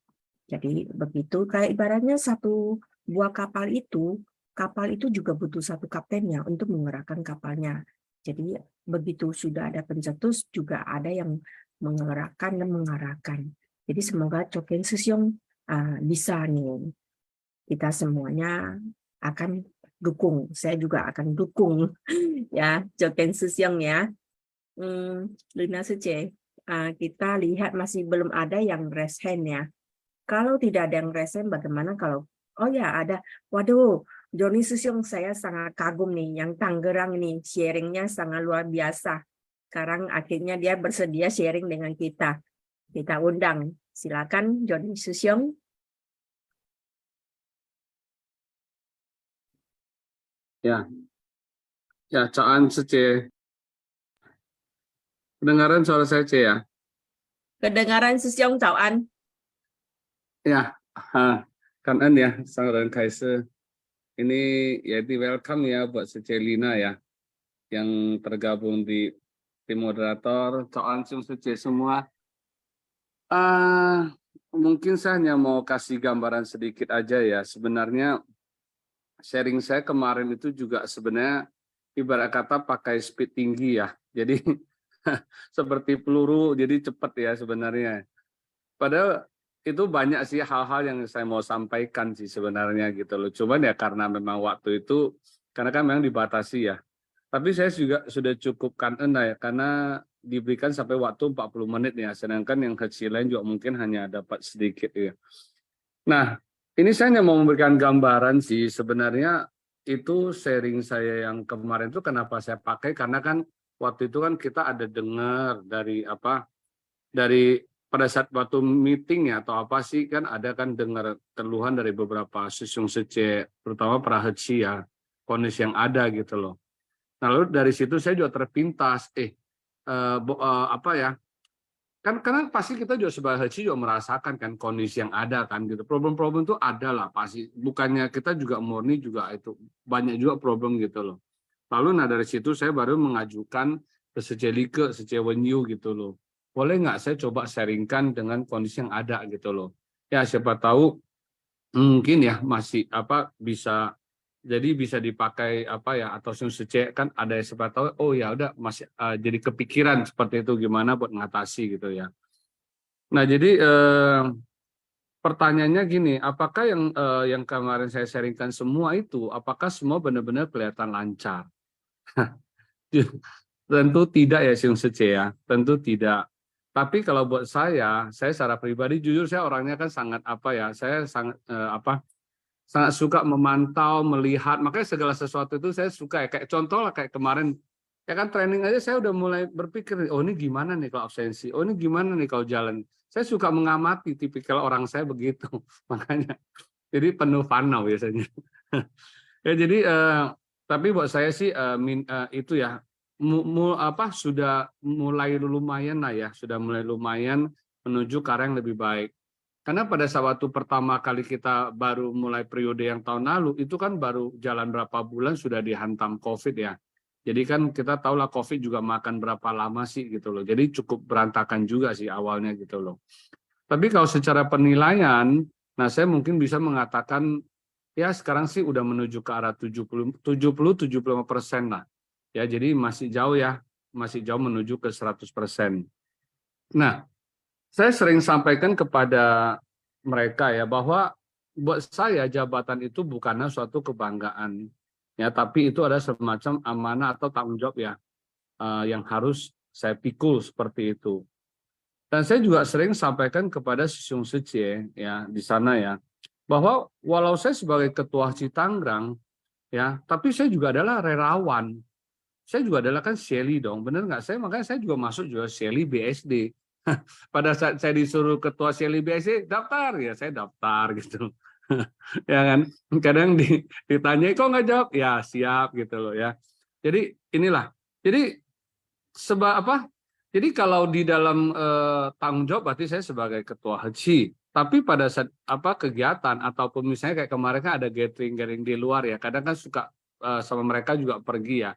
Jadi begitu kayak ibaratnya satu buah kapal itu kapal itu juga butuh satu kaptennya untuk mengerahkan kapalnya. Jadi begitu sudah ada pencetus juga ada yang mengerahkan dan mengarahkan. Jadi semoga Choken Sisyong bisa nih. Kita semuanya akan dukung. Saya juga akan dukung ya Choken Sisyong ya. Lina Suce, kita lihat masih belum ada yang raise hand ya. Kalau tidak ada yang raise hand, bagaimana kalau oh ya ada, waduh, Joni Susyong saya sangat kagum nih, yang Tangerang nih sharingnya sangat luar biasa. Sekarang akhirnya dia bersedia sharing dengan kita. Kita undang, silakan Joni Susyong. Ya, Caan Sece. Kedengaran suara saya, Ce ya? Kedengaran Susyong, Cauan. Ya, Kan ya, Sang dan Kaise. Ini jadi welcome ya buat Secelina ya, yang tergabung di tim moderator, Caan Sece semua. Mungkin saya hanya mau kasih gambaran sedikit aja ya. Sebenarnya sharing saya kemarin itu juga sebenarnya ibarat kata pakai speed tinggi ya. Jadi seperti peluru, jadi cepat ya sebenarnya. Padahal itu banyak sih hal-hal yang saya mau sampaikan sih sebenarnya gitu loh. Cuman ya karena memang waktu itu, karena kan memang dibatasi ya. Tapi saya juga sudah cukup ya, karena diberikan sampai waktu 40 menit ya. Sedangkan yang kecil lain juga mungkin hanya dapat sedikit ya. Nah, ini saya hanya mau memberikan gambaran sih sebenarnya itu sharing saya yang kemarin itu kenapa saya pakai, karena kan waktu itu kan kita ada dengar dari pada saat waktu meeting ya atau apa sih kan ada kan dengar keluhan dari beberapa Sisyong Sece, terutama Prahetsi ya, kondisi yang ada gitu loh. Nah, lalu dari situ saya juga terpintas, apa ya, kan karena pasti kita juga sebagai Hetsi juga merasakan kan kondisi yang ada kan gitu. Problem-problem itu ada lah pasti. Bukannya kita juga murni juga itu banyak juga problem gitu loh. Lalu nah dari situ saya baru mengajukan ke Secelike, Secewenyu gitu loh. Boleh nggak saya coba sharingkan dengan kondisi yang ada gitu loh. Ya siapa tahu mungkin ya masih apa bisa jadi bisa dipakai apa ya atau secek kan ada yang siapa tahu oh ya udah masih jadi kepikiran seperti itu gimana buat ngatasi gitu ya. Nah jadi pertanyaannya gini, apakah yang kemarin saya sharingkan semua itu apakah semua benar-benar kelihatan lancar? Tentu tidak ya Sung Sece ya, tentu tidak. Tapi kalau buat saya secara pribadi jujur saya orangnya kan sangat apa ya, saya sangat sangat suka memantau, melihat, makanya segala sesuatu itu saya suka ya. Kayak contoh lah kayak kemarin, ya kan training aja saya udah mulai berpikir, oh ini gimana nih kalau absensi, oh ini gimana nih kalau jalan. Saya suka mengamati, tipikal orang saya begitu, makanya. Jadi penuh fanau biasanya. Ya jadi, tapi buat saya sih itu ya, sudah mulai lumayan lah ya, sudah mulai lumayan menuju ke arah yang lebih baik. Karena pada saat waktu pertama kali kita baru mulai periode yang tahun lalu, itu kan baru jalan berapa bulan sudah dihantam COVID ya. Jadi kan kita tahulah COVID juga makan berapa lama sih gitu loh. Jadi cukup berantakan juga sih awalnya gitu loh. Tapi kalau secara penilaian, nah saya mungkin bisa mengatakan ya sekarang sih udah menuju ke arah 70-75% lah. Ya jadi masih jauh ya, masih jauh menuju ke 100%. Nah, saya sering sampaikan kepada mereka ya bahwa buat saya jabatan itu bukanlah suatu kebanggaan ya, tapi itu ada semacam amanah atau tanggung jawab ya yang harus saya pikul seperti itu. Dan saya juga sering sampaikan kepada Sisyong Sece ya di sana ya bahwa walau saya sebagai ketua Citanggrang ya, tapi saya juga adalah relawan. Saya juga adalah kan Shelly dong, bener nggak? Makanya saya juga masuk juga Shelly BSD. Pada saat saya disuruh ketua Shelly BSD daftar ya saya daftar gitu. Ya kan kadang ditanya kok nggak jawab ya siap gitu loh ya. Jadi inilah jadi jadi kalau di dalam tanggung jawab berarti saya sebagai ketua Hetsi, tapi pada saat kegiatan ataupun misalnya kayak kemarin kan ada gathering di luar ya, kadang kan suka sama mereka juga pergi ya,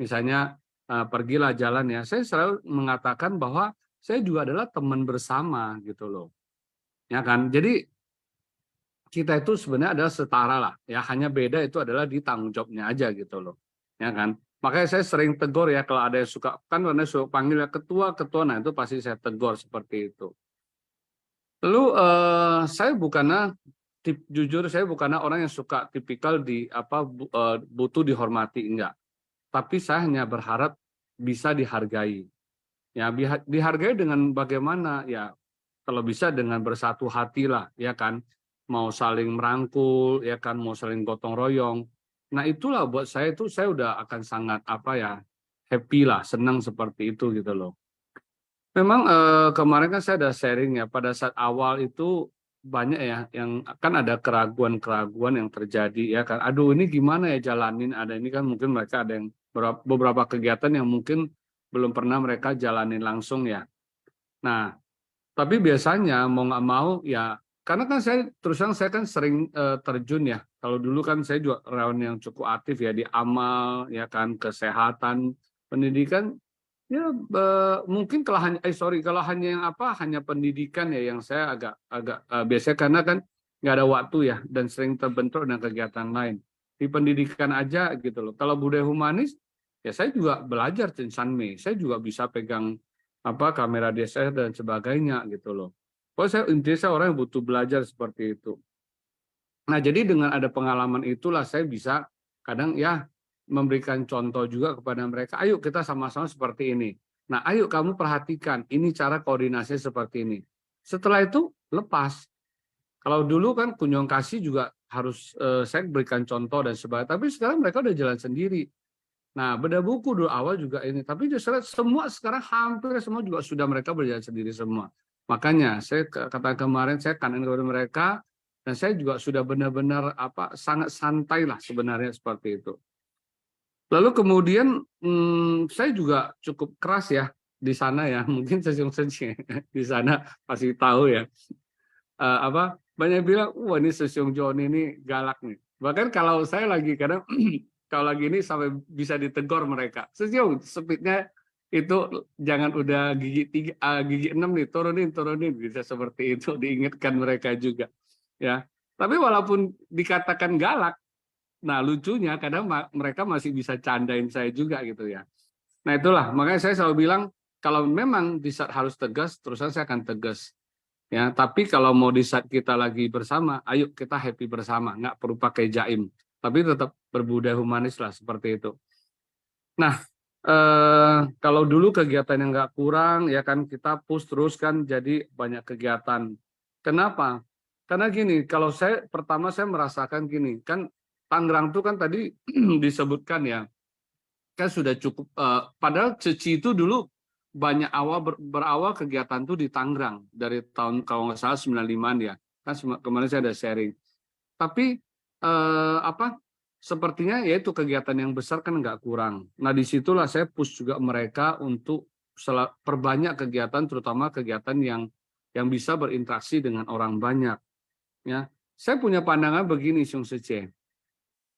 misalnya pergilah jalan ya, saya selalu mengatakan bahwa saya juga adalah teman bersama gitu loh, ya kan. Jadi kita itu sebenarnya adalah setara lah, ya hanya beda itu adalah di tanggung jawabnya aja gitu loh, ya kan. Makanya saya sering tegur ya kalau ada yang suka, kan karena suka panggil ya ketua, nah itu pasti saya tegur seperti itu. Lalu saya bukannya jujur saya bukannya orang yang suka tipikal di butuh dihormati, enggak. Tapi saya hanya berharap bisa dihargai. Ya dihargai dengan bagaimana ya, kalau bisa dengan bersatu hati lah, ya kan, mau saling merangkul, ya kan, mau saling gotong royong. Nah itulah buat saya itu saya udah akan sangat happy lah, senang seperti itu gitu loh. Memang kemarin kan saya ada sharing ya, pada saat awal itu banyak ya yang kan ada keraguan-keraguan yang terjadi ya kan. Aduh ini gimana ya jalanin, ada ini kan mungkin mereka ada yang beberapa kegiatan yang mungkin belum pernah mereka jalanin langsung ya. Nah, tapi biasanya mau nggak mau ya, karena kan saya terus terang saya kan sering terjun ya. Kalau dulu kan saya juga relawan yang cukup aktif ya di amal ya kan, kesehatan, pendidikan. Ya mungkin kalau hanya yang hanya pendidikan ya yang saya agak biasanya karena kan nggak ada waktu ya dan sering terbentur dengan kegiatan lain. Di pendidikan aja gitu loh. Kalau budaya humanis ya saya juga belajar Cinsanme, saya juga bisa pegang kamera DSLR dan sebagainya gitu loh. Kalau intinya saya orang yang butuh belajar seperti itu. Nah jadi dengan ada pengalaman itulah saya bisa kadang ya memberikan contoh juga kepada mereka, ayo kita sama-sama seperti ini. Nah, ayo kamu perhatikan, ini cara koordinasi seperti ini. Setelah itu, lepas. Kalau dulu kan kunjung kasih juga harus saya berikan contoh dan sebagainya, tapi sekarang mereka udah jalan sendiri. Nah, beda buku dulu awal juga ini, tapi justru semua sekarang hampir semua juga sudah mereka berjalan sendiri semua. Makanya saya kata kemarin saya kanan kepada mereka, dan saya juga sudah benar-benar sangat santai lah sebenarnya seperti itu. Lalu kemudian saya juga cukup keras ya di sana ya, mungkin Sesiung Seje di sana pasti tahu ya. Banyak bilang, wah ini Sesiung Joni ini galak nih. Bahkan kalau saya lagi kadang kalau lagi ini sampai bisa ditegur mereka. Sesiung speednya itu jangan udah gigi 6 nih, turunin bisa seperti itu, diingatkan mereka juga ya. Tapi walaupun dikatakan galak, nah lucunya kadang mereka masih bisa candain saya juga gitu ya. Nah itulah makanya saya selalu bilang kalau memang di saat harus tegas terus saya akan tegas ya. Tapi kalau mau di saat kita lagi bersama, ayo kita happy bersama, nggak perlu pakai jaim, tapi tetap berbudaya humanis lah seperti itu. Nah kalau dulu kegiatan yang nggak kurang ya kan kita push terus kan jadi banyak kegiatan. Kenapa? Karena gini, kalau pertama saya merasakan gini kan. Tangerang itu kan tadi disebutkan ya, kan sudah cukup. Padahal Ceci itu dulu banyak berawal kegiatan tuh di Tangerang dari tahun kalau nggak salah 95-an ya. Kan kemarin saya ada sharing. Tapi sepertinya yaitu kegiatan yang besar kan nggak kurang. Nah disitulah saya push juga mereka untuk perbanyak kegiatan, terutama kegiatan yang bisa berinteraksi dengan orang banyak. Ya, saya punya pandangan begini, Sung Seje.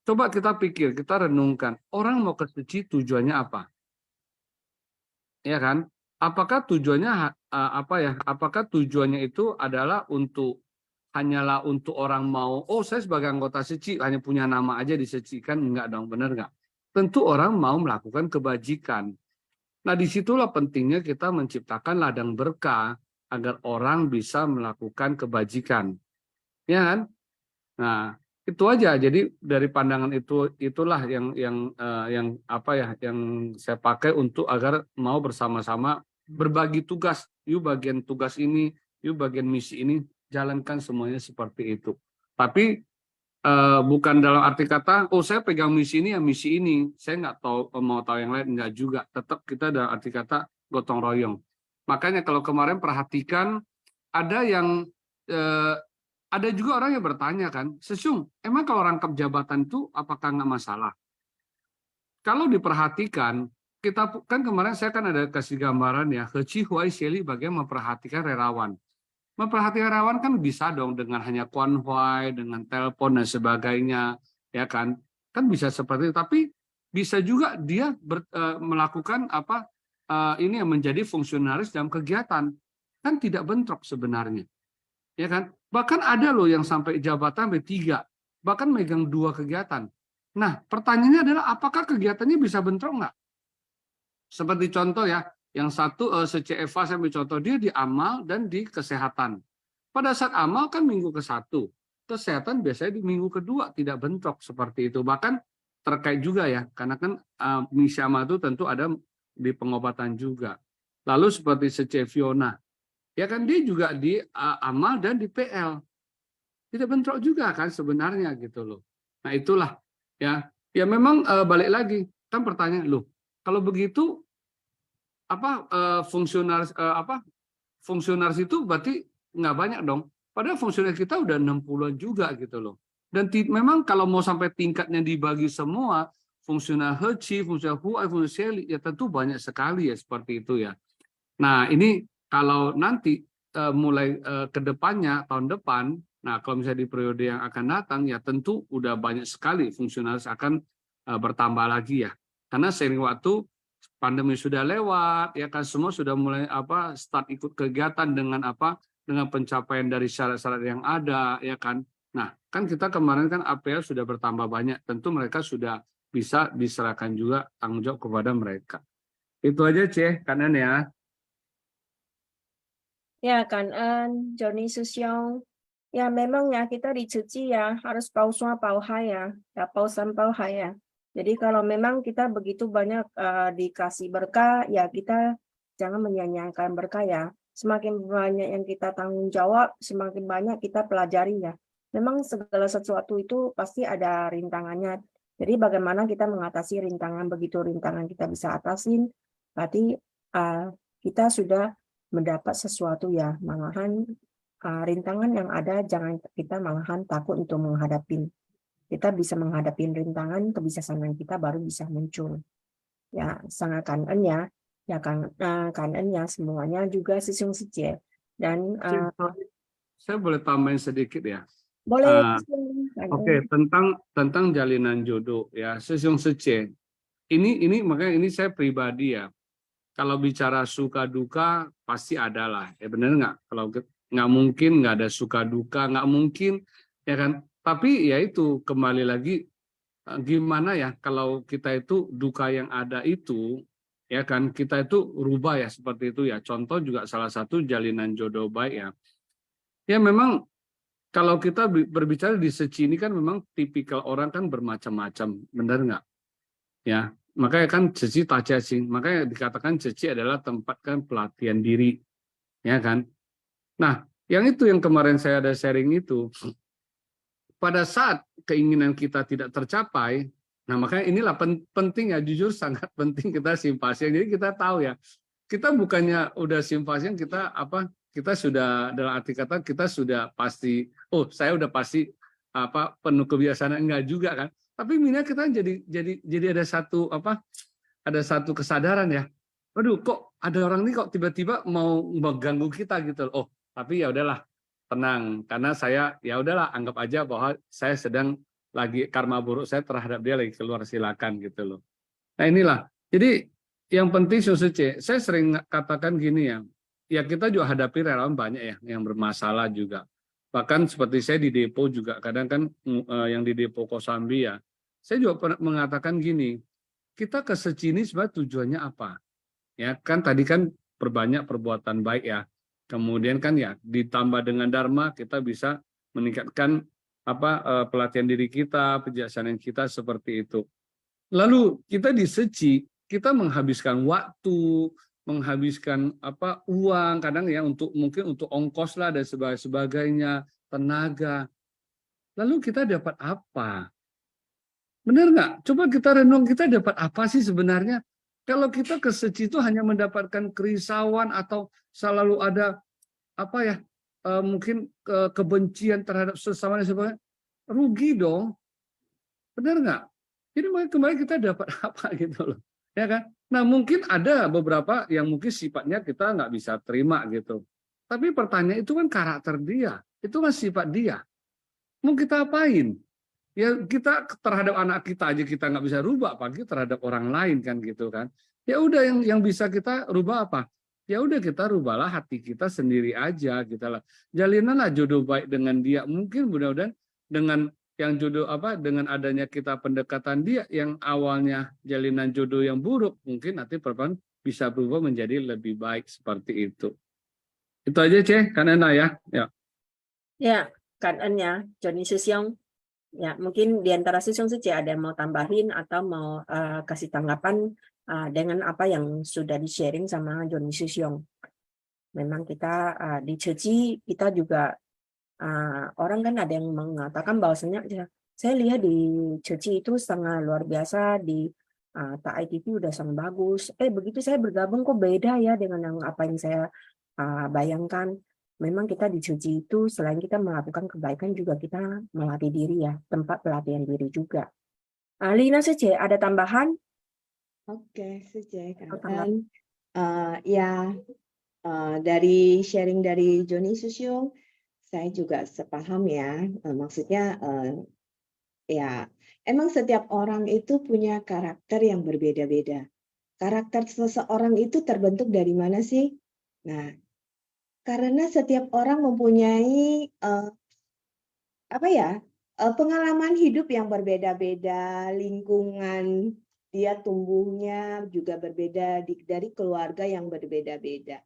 Coba kita pikir, kita renungkan, orang mau ke suci tujuannya apa? Ya kan? Apakah tujuannya Apakah tujuannya itu adalah hanyalah untuk orang mau, oh saya sebagai anggota suci hanya punya nama aja disucikan? Enggak dong, benar enggak? Tentu orang mau melakukan kebajikan. Nah, disitulah pentingnya kita menciptakan ladang berkah agar orang bisa melakukan kebajikan. Ya kan? Nah, itu aja. Jadi dari pandangan itulah yang saya pakai untuk agar mau bersama-sama berbagi tugas. Yuk bagian tugas ini, yuk bagian misi ini, jalankan semuanya seperti itu. Tapi bukan dalam arti kata, oh saya pegang misi ini ya misi ini, saya nggak mau tahu yang lain, nggak juga. Tetap kita dalam arti kata gotong royong. Makanya kalau kemarin perhatikan ada yang ada juga orang yang bertanya kan, Sesiung, emang kalau rangkap jabatan itu apakah nggak masalah? Kalau diperhatikan, kita kan kemarin saya kan ada kasih gambaran ya, Heci Huai Sheli bagaimana memperhatikan relawan. Memperhatikan relawan kan bisa dong dengan hanya konvoy, dengan telepon dan sebagainya, ya kan? Kan bisa seperti itu, tapi bisa juga dia melakukan ini yang menjadi fungsionalis dalam kegiatan. Kan tidak bentrok sebenarnya. ya kan? Bahkan ada loh yang sampai jabatan sampai 3, bahkan megang 2 kegiatan. Nah, pertanyaannya adalah apakah kegiatannya bisa bentrok nggak? Seperti contoh ya, yang satu se-CFA saya ambil contoh, dia di amal dan di kesehatan. Pada saat amal kan minggu ke-1, kesehatan biasanya di minggu ke-2, tidak bentrok seperti itu. Bahkan terkait juga ya, karena kan misi amal itu tentu ada di pengobatan juga. Lalu seperti se-Fiona, ya kan dia juga di amal dan di PL. Tidak bentrok juga kan sebenarnya gitu loh. Nah itulah ya, ya memang balik lagi kan pertanyaan loh. Kalau begitu apa fungsionaris itu berarti nggak banyak dong. Padahal fungsionaris kita udah 60-an juga gitu loh. Dan memang kalau mau sampai tingkatnya dibagi semua, fungsional HC, fungsional HUI, fungsional SELI, ya tentu banyak sekali ya seperti itu ya. Nah ini kalau nanti mulai ke depannya tahun depan, nah kalau misalnya di periode yang akan datang ya tentu udah banyak sekali fungsionalis akan bertambah lagi ya. Karena seiring waktu pandemi sudah lewat ya kan, semua sudah mulai start ikut kegiatan dengan dengan pencapaian dari syarat-syarat yang ada ya kan. Nah kan kita kemarin kan APL sudah bertambah banyak, tentu mereka sudah bisa diserahkan juga tanggung jawab kepada mereka. Itu aja kanan ya. Ya, Kangen, Johnny Susyong. Ya, memang ya kita dicuci ya, harus pausua pauhai ya, pausan pauhai ya. Jadi kalau memang kita begitu banyak dikasih berkah, ya kita jangan menyia-nyiakan berkah ya. Semakin banyak yang kita tanggung jawab, semakin banyak kita pelajari ya. Memang segala sesuatu itu pasti ada rintangannya. Jadi bagaimana kita mengatasi rintangan, begitu rintangan kita bisa atasin, berarti kita sudah mendapat sesuatu ya, malahan rintangan yang ada jangan kita malahan takut untuk menghadapi. Kita bisa menghadapi rintangan, kebijaksanaan kita baru bisa muncul. Ya, sangat kangen ya. Ya kangen ya semuanya juga Sisiung Sije. Dan saya boleh tambahin sedikit ya. boleh. Oke, tentang jalinan jodoh ya, Sisiung Sije. Ini makanya ini saya pribadi ya. Kalau bicara suka duka pasti ada lah, ya benar nggak? Kalau nggak mungkin nggak ada suka duka, nggak mungkin ya kan. Tapi ya itu kembali lagi gimana ya kalau kita itu duka yang ada itu ya kan kita itu rubah ya seperti itu ya. Contoh juga salah satu jalinan jodoh baik ya. Ya memang kalau kita berbicara di Seci ini kan memang tipikal orang kan bermacam-macam, benar nggak? Ya. Makanya kan Ceci Tajasing, makanya dikatakan Ceci adalah tempat kan pelatihan diri, ya kan. Nah, yang itu yang kemarin saya ada sharing itu, pada saat keinginan kita tidak tercapai, nah makanya inilah penting ya, jujur sangat penting kita simpasi. Jadi kita tahu ya, kita bukannya udah simpasi kita sudah dalam arti kata kita sudah pasti, oh saya udah pasti penuh kebiasaan, enggak juga kan. Tapi minimal kita jadi ada satu kesadaran ya. Waduh, kok ada orang ini kok tiba-tiba mau mengganggu kita gitu. Oh, tapi ya udahlah, tenang karena saya ya udahlah anggap aja bahwa saya sedang lagi karma buruk saya terhadap dia lagi keluar, silakan gitu loh. Nah, inilah. Jadi yang penting Susuce, saya sering katakan gini ya. Ya kita juga hadapi relawan banyak ya yang bermasalah juga. Bahkan seperti saya di depo juga kadang kan yang di depo Kosambi ya. Saya juga pernah mengatakan gini, kita ke Seci ini sebenarnya tujuannya apa? Ya kan tadi kan perbanyak perbuatan baik ya. Kemudian kan ya ditambah dengan dharma kita bisa meningkatkan pelatihan diri kita, kebijaksanaan kita seperti itu. Lalu kita di Seci, kita menghabiskan waktu, menghabiskan uang kadang ya mungkin untuk ongkos lah dan sebagainya, tenaga. Lalu kita dapat apa? Benar nggak? Coba kita renung, kita dapat apa sih sebenarnya? Kalau kita ke Seci itu hanya mendapatkan kerisauan atau selalu ada mungkin kebencian terhadap sesama dan sebagainya, rugi dong. Benar nggak? Jadi kemarin kita dapat apa gitu loh, ya kan? Nah mungkin ada beberapa yang mungkin sifatnya kita nggak bisa terima gitu. Tapi pertanyaan itu kan karakter dia, itu kan sifat dia. Mau kita apain? Ya kita terhadap anak kita aja kita nggak bisa rubah, apalagi terhadap orang lain kan gitu kan. Ya udah yang bisa kita rubah apa? ya udah kita rubahlah hati kita sendiri aja, kita lah jalinanlah jodoh baik dengan dia. Mungkin mudah-mudahan dengan yang jodoh dengan adanya kita pendekatan dia yang awalnya jalinan jodoh yang buruk, mungkin nanti perempuan bisa berubah menjadi lebih baik seperti itu. Itu aja kan enak ya. Ya, Kak En ya, Johnny Susyong. Ya, mungkin di antara Susyong saja ada yang mau tambahin atau mau kasih tanggapan dengan apa yang sudah di-sharing sama Johnny Susyong. Memang kita di Ceci kita juga orang kan ada yang mengatakan bahwasanya saya lihat di Ceci itu sangat luar biasa, di Tak ITV udah sangat bagus. Begitu saya bergabung kok beda ya dengan yang apa yang saya bayangkan. Memang kita di Ceci itu selain kita melakukan kebaikan juga kita melatih diri ya, tempat pelatihan diri juga. Lina saja ada tambahan? Oke, saja Atau kan. Dari sharing dari Johnny Susyong, saya juga sepaham ya. Maksudnya ya emang setiap orang itu punya karakter yang berbeda-beda. Karakter seseorang itu terbentuk dari mana sih? Nah, karena setiap orang mempunyai pengalaman hidup yang berbeda-beda, lingkungan dia tumbuhnya juga berbeda dari keluarga yang berbeda-beda.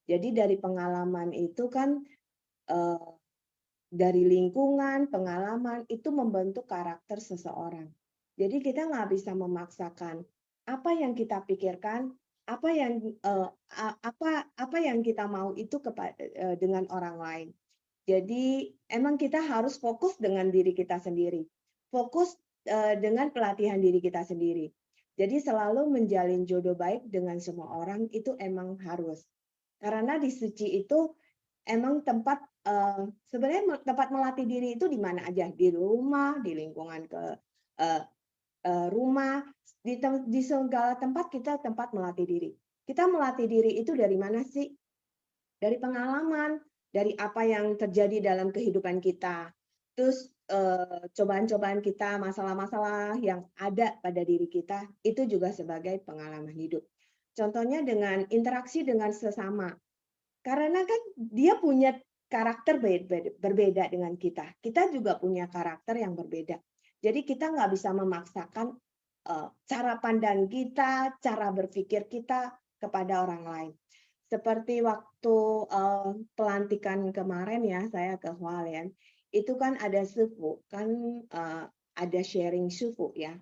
Jadi dari pengalaman itu kan dari lingkungan, pengalaman itu membentuk karakter seseorang. Jadi kita nggak bisa memaksakan apa yang kita pikirkan, apa yang kita mau itu dengan orang lain. Jadi emang kita harus fokus dengan diri kita sendiri, fokus dengan pelatihan diri kita sendiri. Jadi selalu menjalin jodoh baik dengan semua orang itu emang harus. Karena di Suci itu emang tempat sebenarnya tempat melatih diri itu di mana aja, di rumah, di lingkungan rumah, di segala tempat kita tempat melatih diri. Kita melatih diri itu dari mana sih? Dari pengalaman, dari apa yang terjadi dalam kehidupan kita. Terus cobaan-cobaan kita, masalah-masalah yang ada pada diri kita, itu juga sebagai pengalaman hidup. Contohnya dengan interaksi dengan sesama. Karena kan dia punya karakter berbeda dengan kita. Kita juga punya karakter yang berbeda. Jadi kita nggak bisa memaksakan cara pandang kita, cara berpikir kita kepada orang lain. Seperti waktu pelantikan kemarin ya, saya ke Hualien, itu kan ada sufu, kan ada sharing sufu ya.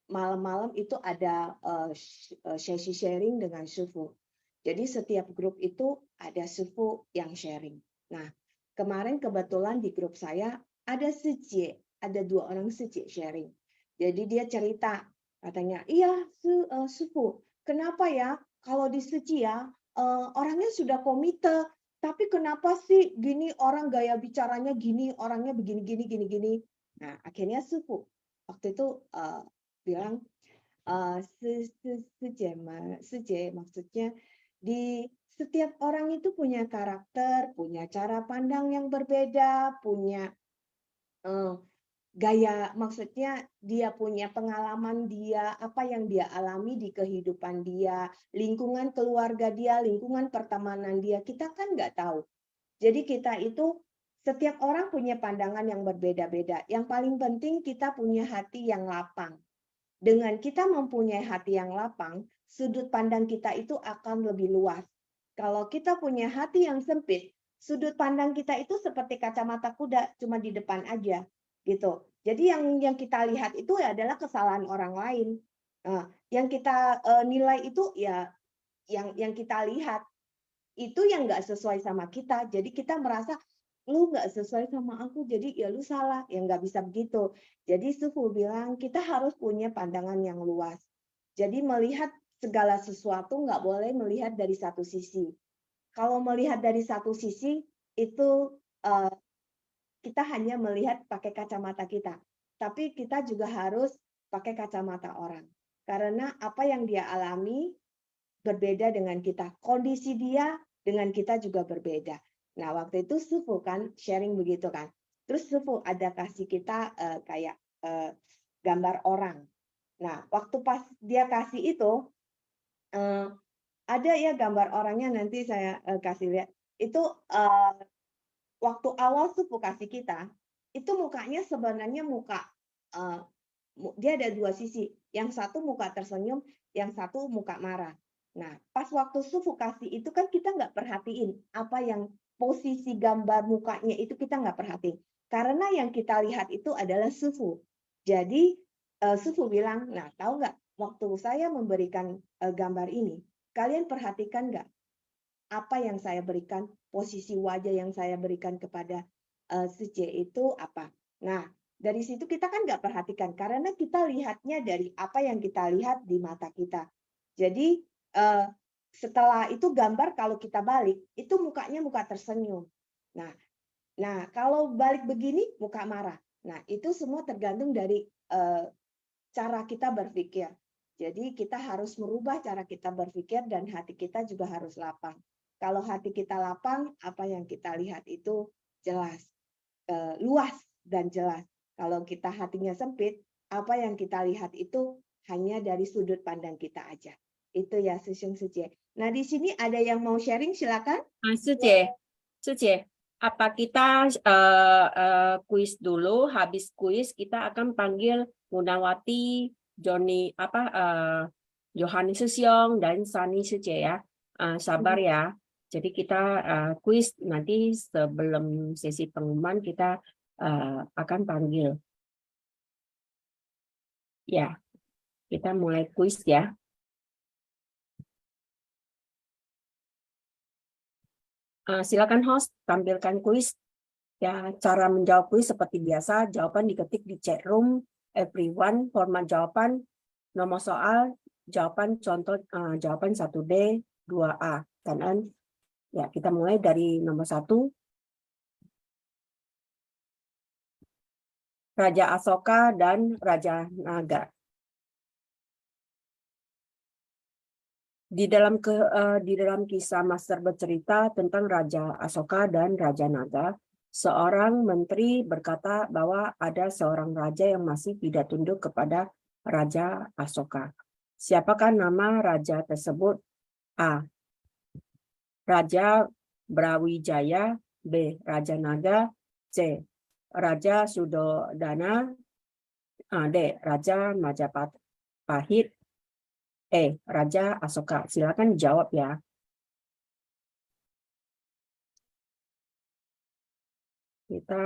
Malam-malam itu ada sesi sharing dengan sufu. Jadi setiap grup itu ada sufu yang sharing. Nah, kemarin kebetulan di grup saya ada Sijie, ada 2 orang Sijie sharing. Jadi dia cerita, katanya, iya sufu, kenapa ya kalau di Sijie ya orangnya sudah komite, tapi kenapa sih gini orang gaya bicaranya gini, orangnya begini. Nah, akhirnya sufu waktu itu bilang, Sije maksudnya di setiap orang itu punya karakter, punya cara pandang yang berbeda, punya gaya, maksudnya dia punya pengalaman dia, apa yang dia alami di kehidupan dia, lingkungan keluarga dia, lingkungan pertemanan dia, kita kan nggak tahu. Jadi kita itu setiap orang punya pandangan yang berbeda-beda. Yang paling penting kita punya hati yang lapang. Dengan kita mempunyai hati yang lapang, sudut pandang kita itu akan lebih luas. Kalau kita punya hati yang sempit, sudut pandang kita itu seperti kacamata kuda, cuma di depan aja, gitu. Jadi yang kita lihat itu adalah kesalahan orang lain. Yang kita nilai itu ya yang kita lihat itu yang nggak sesuai sama kita. Jadi kita merasa lu nggak sesuai sama aku, jadi ya lu salah, ya nggak bisa begitu. Jadi Sufu bilang kita harus punya pandangan yang luas. Jadi melihat segala sesuatu nggak boleh melihat dari satu sisi. Kalau melihat dari satu sisi itu kita hanya melihat pakai kacamata kita, tapi kita juga harus pakai kacamata orang. Karena apa yang dia alami berbeda dengan kita, kondisi dia dengan kita juga berbeda. Nah, waktu itu Sufu kan sharing begitu kan. Terus Sufu ada kasih kita kayak gambar orang. Nah, waktu pas dia kasih itu, ada ya gambar orangnya, nanti saya kasih lihat. Itu waktu awal sufokasi kita, itu mukanya sebenarnya muka dia ada dua sisi. Yang satu muka tersenyum, yang satu muka marah. Nah, pas waktu sufokasi itu kan kita nggak perhatiin apa yang posisi gambar mukanya itu kita nggak perhatiin. Karena yang kita lihat itu adalah sufu. Jadi sufu bilang, nah tahu nggak waktu saya memberikan gambar ini, kalian perhatikan nggak apa yang saya berikan, posisi wajah yang saya berikan kepada si C itu apa? Nah, dari situ kita kan nggak perhatikan karena kita lihatnya dari apa yang kita lihat di mata kita. Jadi setelah itu gambar kalau kita balik itu mukanya muka tersenyum. Nah kalau balik begini muka marah. Nah itu semua tergantung dari cara kita berpikir. Jadi kita harus merubah cara kita berpikir dan hati kita juga harus lapang. Kalau hati kita lapang, apa yang kita lihat itu jelas, luas dan jelas. Kalau kita hatinya sempit, apa yang kita lihat itu hanya dari sudut pandang kita aja. Itu ya Sejong Suje. Nah di sini ada yang mau sharing, silakan. Suje, apa kita kuis dulu? Habis kuis kita akan panggil Munawati, Johnny, Johannes Sesyong dan Sani Suje ya. Sabar ya. Jadi kita kuis nanti sebelum sesi pengumuman kita akan panggil. Ya, kita mulai kuis ya. Silakan host tampilkan kuis. Ya, cara menjawab kuis seperti biasa, jawaban diketik di chat room everyone, format jawaban, nomor soal, jawaban contoh jawaban 1D, 2A. Kanan. Ya, kita mulai dari nomor 1. Raja Asoka dan Raja Naga. Di dalam kisah Master bercerita tentang Raja Asoka dan Raja Naga, seorang menteri berkata bahwa ada seorang raja yang masih tidak tunduk kepada Raja Asoka. Siapakah nama raja tersebut? A. Raja Brawijaya. B. Raja Naga. C. Raja Sudodana. D. Raja Majapahit. Raja Asoka. Silakan jawab ya. Kita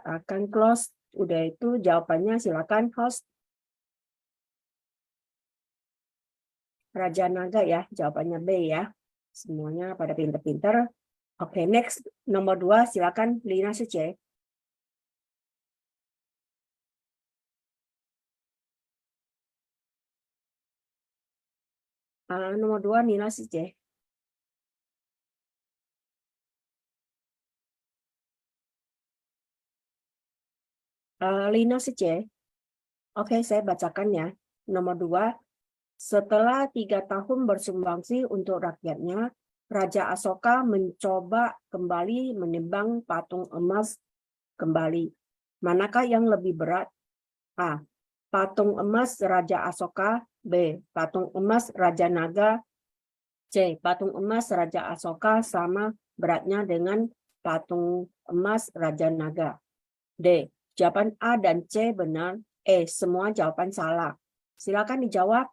akan close. Udah itu jawabannya silakan host. Raja Naga ya, jawabannya B ya. Semuanya pada pinter-pinter. Oke, next nomor 2 silakan Lina Suje. Nomor 2 Nina Suje. Lina Suje. Oke, saya bacakan ya. Nomor 2. Setelah 3 tahun bersumbangsi untuk rakyatnya, Raja Asoka mencoba kembali menimbang patung emas kembali. Manakah yang lebih berat? A. Patung emas Raja Asoka. B. Patung emas Raja Naga. C. Patung emas Raja Asoka sama beratnya dengan patung emas Raja Naga. D. Jawaban A dan C benar. Semua jawaban salah. Silakan dijawab.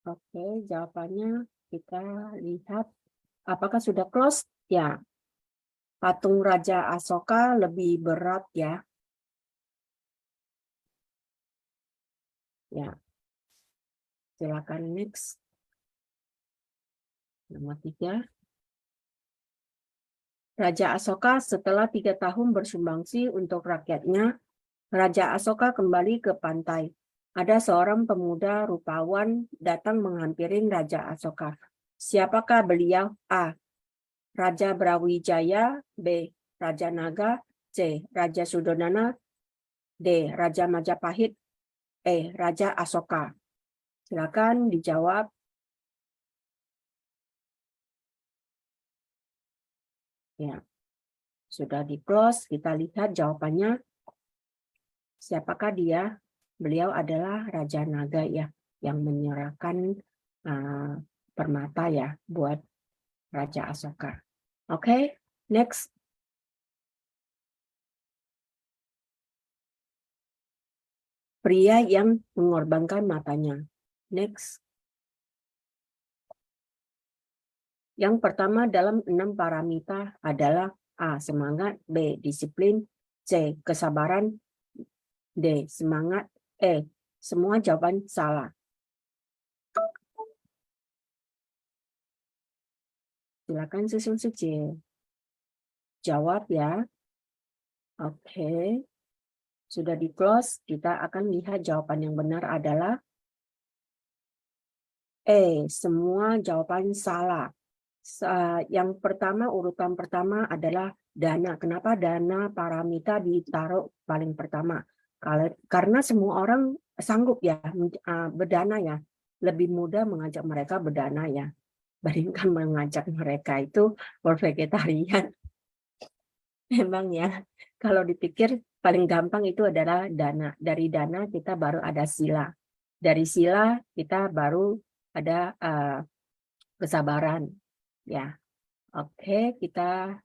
Oke, jawabannya kita lihat. Apakah sudah close? Ya. Patung Raja Asoka lebih berat ya. Ya. Silakan next. Nomor 3. Raja Asoka setelah 3 tahun bersumbangsi untuk rakyatnya, Raja Asoka kembali ke pantai. Ada seorang pemuda rupawan datang menghampiri Raja Asoka. Siapakah beliau? A. Raja Brawijaya. B. Raja Naga. C. Raja Sudodana. D. Raja Majapahit. E. Raja Asoka. Silakan dijawab. Ya, sudah di close. Kita lihat jawabannya. Siapakah dia? Beliau adalah Raja Naga ya, yang menyerahkan permata ya buat Raja Asoka. Oke, next. Pria yang mengorbankan matanya. Next. Yang pertama dalam 6 paramita adalah A. Semangat, B. Disiplin, C. Kesabaran, D. Semangat, E. Semua jawaban salah. Silakan susun suci. Jawab ya. Oke. Sudah di close, kita akan lihat jawaban yang benar adalah E. Semua jawaban salah. Yang pertama, urutan pertama adalah dana. Kenapa dana paramita ditaruh paling pertama? Karena semua orang sanggup ya berdana ya. Lebih mudah mengajak mereka berdana ya. Bandingkan mengajak mereka itu bervegetarian. Memang ya, kalau dipikir paling gampang itu adalah dana. Dari dana kita baru ada sila. Dari sila kita baru ada kesabaran. Ya, oke, kita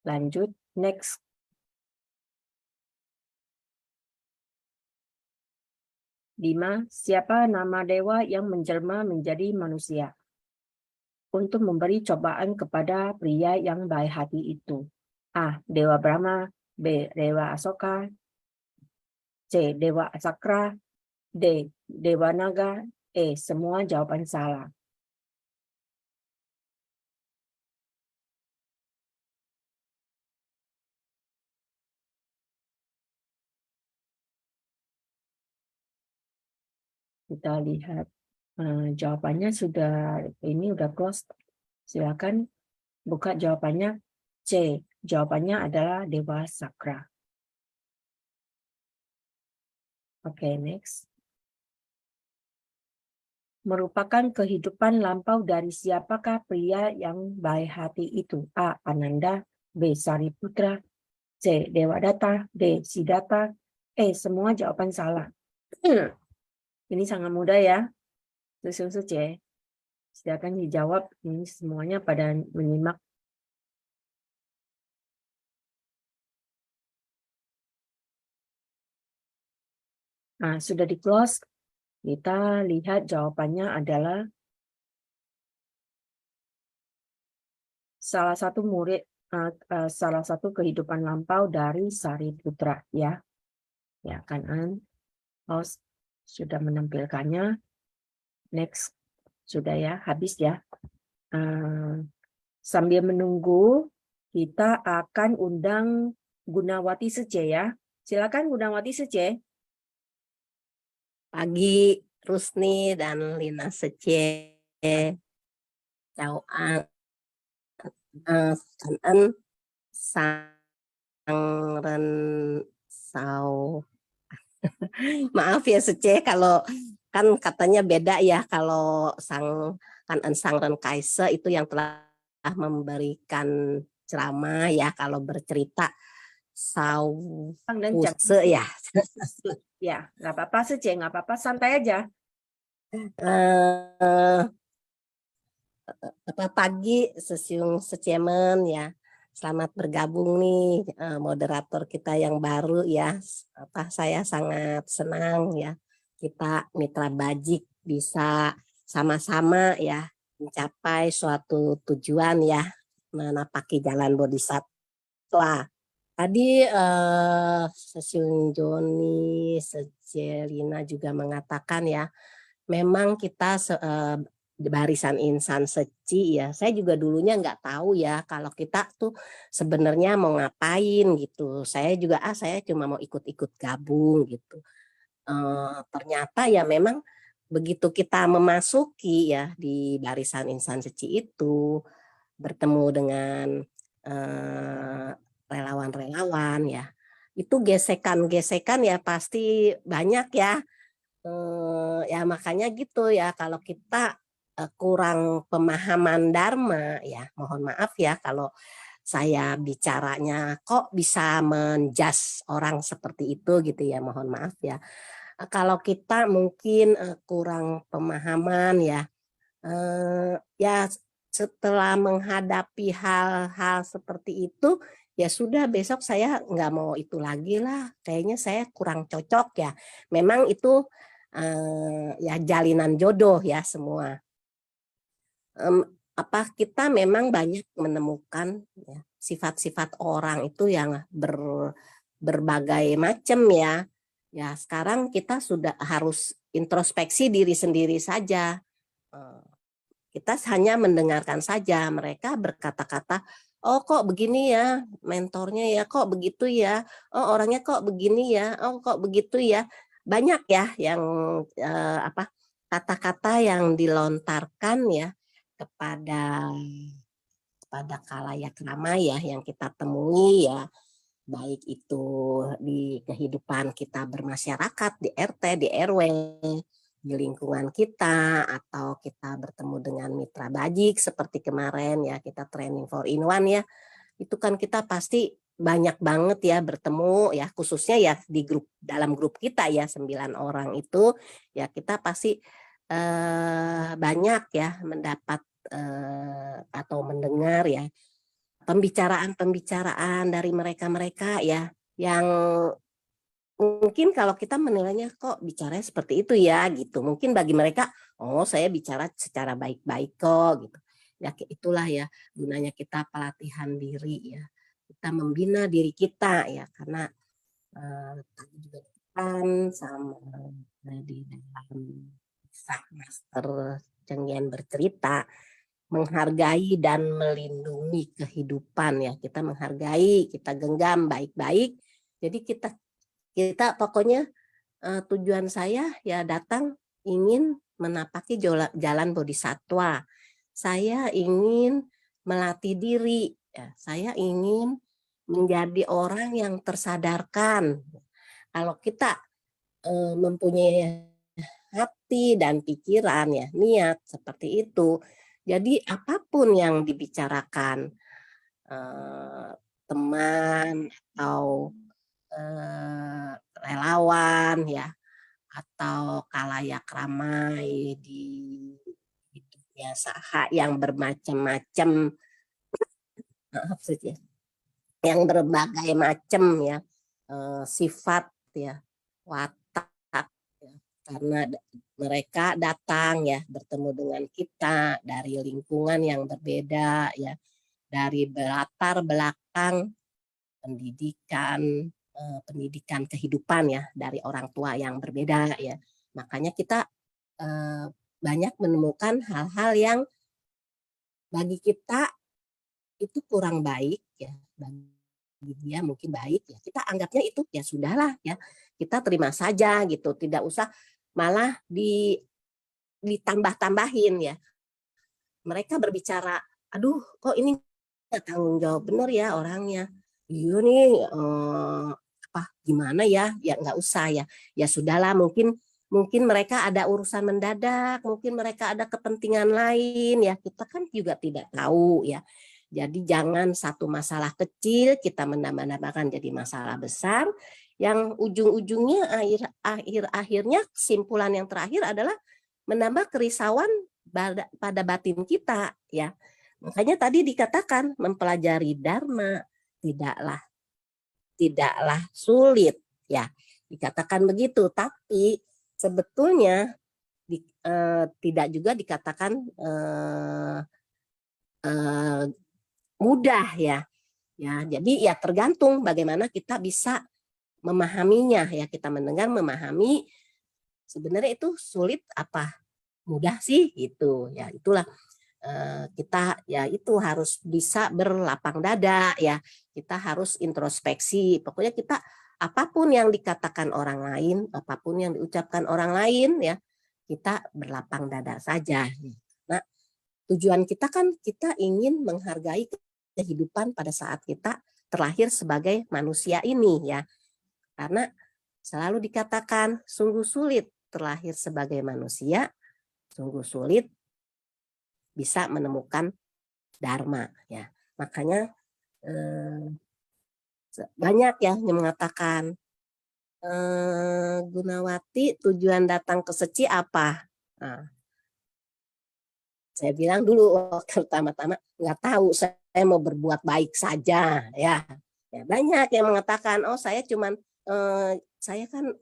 lanjut. Next. Lima, siapa nama dewa yang menjelma menjadi manusia untuk memberi cobaan kepada pria yang baik hati itu? A. Dewa Brahma, B. Dewa Asoka, C. Dewa Sakra, D. Dewa Naga, E. Semua jawaban salah. Kita lihat jawabannya ini udah close. Silakan buka jawabannya. C. Jawabannya adalah Dewa Sakra. Oke, next. Merupakan kehidupan lampau dari siapakah pria yang baik hati itu? A. Ananda, B. Sariputra, C. Dewadatta, D. Siddhartha, E. Semua jawaban salah. Ini sangat mudah ya. Susun C. Silakan dijawab. Ini semuanya pada menyimak. Nah, sudah di close. Kita lihat jawabannya adalah salah satu murid, salah satu kehidupan lampau dari Sariputra ya. Ya, kanan. Host sudah menampilkannya. Next. Sudah ya, habis ya. Sambil menunggu, kita akan undang Gunawati Sece ya. Silakan Gunawati Sece. Pagi Rusni dan Lina Sece. Chào anh. Sangren Sau. Maaf ya Sece, kalau kan katanya beda ya, kalau Sangren Kaise itu yang telah memberikan ceramah ya, kalau bercerita Sau Puse ya. Ya, nggak apa-apa Sece, nggak apa-apa, santai aja. Pagi Sesiung Secemen ya. Selamat bergabung nih moderator kita yang baru ya. Saya sangat senang ya kita mitra Bajik bisa sama-sama ya mencapai suatu tujuan ya, menapaki jalan bodhisattva. Tadi Sesiung Joni, Sejelina juga mengatakan ya, memang kita barisan insan seci ya, saya juga dulunya nggak tahu ya kalau kita tuh sebenarnya mau ngapain gitu. Saya juga saya cuma mau ikut-ikut gabung gitu. Ternyata ya memang begitu kita memasuki ya di barisan insan seci itu, bertemu dengan relawan-relawan ya, itu gesekan-gesekan ya pasti banyak ya. Ya makanya gitu ya, kalau kita kurang pemahaman Dharma ya, mohon maaf ya kalau saya bicaranya kok bisa menjas orang seperti itu gitu ya, mohon maaf ya. Kalau kita mungkin kurang pemahaman ya, ya setelah menghadapi hal-hal seperti itu, ya sudah besok saya nggak mau itu lagi lah, kayaknya saya kurang cocok ya. Memang itu ya jalinan jodoh ya semua. Apa kita memang banyak menemukan ya, sifat-sifat orang itu yang berbagai macam ya. Ya sekarang kita sudah harus introspeksi diri sendiri saja. Kita hanya mendengarkan saja mereka berkata-kata, oh kok begini ya mentornya ya, kok begitu ya, oh orangnya kok begini ya, oh kok begitu ya. Banyak ya yang apa kata-kata yang dilontarkan ya kepada khalayak ramai ya yang kita temui ya, baik itu di kehidupan kita bermasyarakat, di RT, di RW, di lingkungan kita, atau kita bertemu dengan mitra bajik seperti kemarin ya kita training 4-in-1 ya, itu kan kita pasti banyak banget ya bertemu ya, khususnya ya di grup, dalam grup kita ya 9 orang itu ya kita pasti banyak ya mendapat atau mendengar ya pembicaraan dari mereka-mereka ya yang mungkin kalau kita menilainya kok bicaranya seperti itu ya gitu, mungkin bagi mereka oh saya bicara secara baik-baik kok gitu ya. Itulah ya gunanya kita pelatihan diri ya, kita membina diri kita ya, karena tadi juga kan sama di dalam kisah Master Cheng Yen bercerita menghargai dan melindungi kehidupan ya, kita menghargai, kita genggam baik-baik. Jadi kita pokoknya tujuan saya ya datang ingin menapaki jalan bodhisatwa. Saya ingin melatih diri, ya. Saya ingin menjadi orang yang tersadarkan. Kalau kita mempunyai hati dan pikiran ya, niat seperti itu, jadi apapun yang dibicarakan teman atau relawan ya, atau khalayak ramai di hidupnya saha yang bermacam-macam, maaf saja, yang berbagai macam ya sifat ya, watak ya, karena mereka datang ya bertemu dengan kita dari lingkungan yang berbeda ya, dari latar belakang pendidikan kehidupan ya, dari orang tua yang berbeda ya. Makanya kita banyak menemukan hal-hal yang bagi kita itu kurang baik ya, bagi dia mungkin baik ya, kita anggapnya itu ya sudahlah ya, kita terima saja gitu, tidak usah malah ditambah-tambahin ya. Mereka berbicara, aduh kok ini nggak tanggung jawab bener ya orangnya, iya nih apa gimana ya, ya nggak usah ya, ya sudahlah, mungkin mereka ada urusan mendadak, mungkin mereka ada kepentingan lain ya, kita kan juga tidak tahu ya. Jadi jangan satu masalah kecil kita menambah-nambahkan jadi masalah besar yang ujung-ujungnya akhirnya kesimpulan yang terakhir adalah menambah kerisauan pada batin kita ya. Makanya tadi dikatakan mempelajari Dharma tidaklah sulit ya, dikatakan begitu, tapi sebetulnya tidak juga dikatakan mudah ya. Jadi ya tergantung bagaimana kita bisa memahaminya ya, kita mendengar, memahami sebenarnya itu sulit apa mudah sih gitu ya. Itulah kita ya itu harus bisa berlapang dada ya, kita harus introspeksi. Pokoknya kita apapun yang dikatakan orang lain, apapun yang diucapkan orang lain ya, kita berlapang dada saja. Nah, tujuan kita kan kita ingin menghargai kehidupan pada saat kita terlahir sebagai manusia ini ya. Karena selalu dikatakan sungguh sulit terlahir sebagai manusia, sungguh sulit bisa menemukan dharma ya. Makanya banyak yang mengatakan, Gunawati, tujuan datang ke Seci apa? Nah, saya bilang dulu waktu pertama-tama nggak tahu, saya mau berbuat baik saja ya. Ya banyak yang mengatakan, oh saya cuman saya kan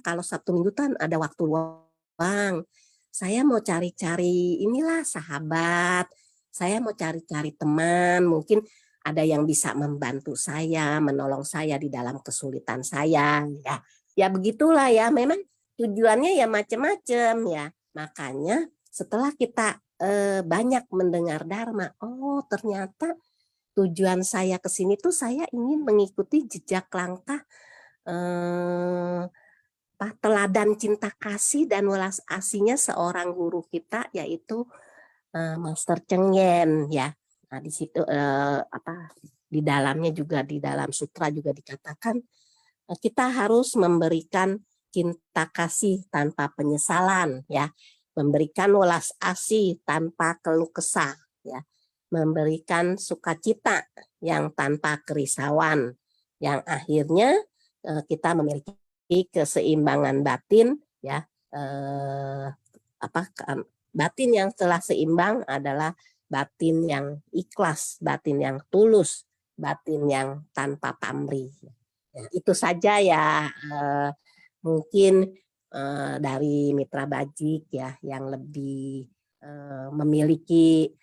kalau Sabtu Minggu kan ada waktu luang. Saya mau cari-cari inilah sahabat. Saya mau cari-cari teman, mungkin ada yang bisa membantu saya, menolong saya di dalam kesulitan saya ya. Ya begitulah ya, memang tujuannya ya macam-macam ya. Makanya setelah kita banyak mendengar Dharma, oh ternyata tujuan saya ke sini tuh saya ingin mengikuti jejak langkah teladan cinta kasih dan welas asihnya seorang guru kita, yaitu Master Cheng Yen ya. Nah di situ di dalamnya juga, di dalam sutra juga dikatakan kita harus memberikan cinta kasih tanpa penyesalan ya, memberikan welas asih tanpa keluh kesah ya, memberikan sukacita yang tanpa kerisauan, yang akhirnya kita memiliki keseimbangan batin ya. Batin yang telah seimbang adalah batin yang ikhlas, batin yang tulus, batin yang tanpa pamrih. Ya, itu saja ya, mungkin dari Mitra Bajik ya, yang lebih memiliki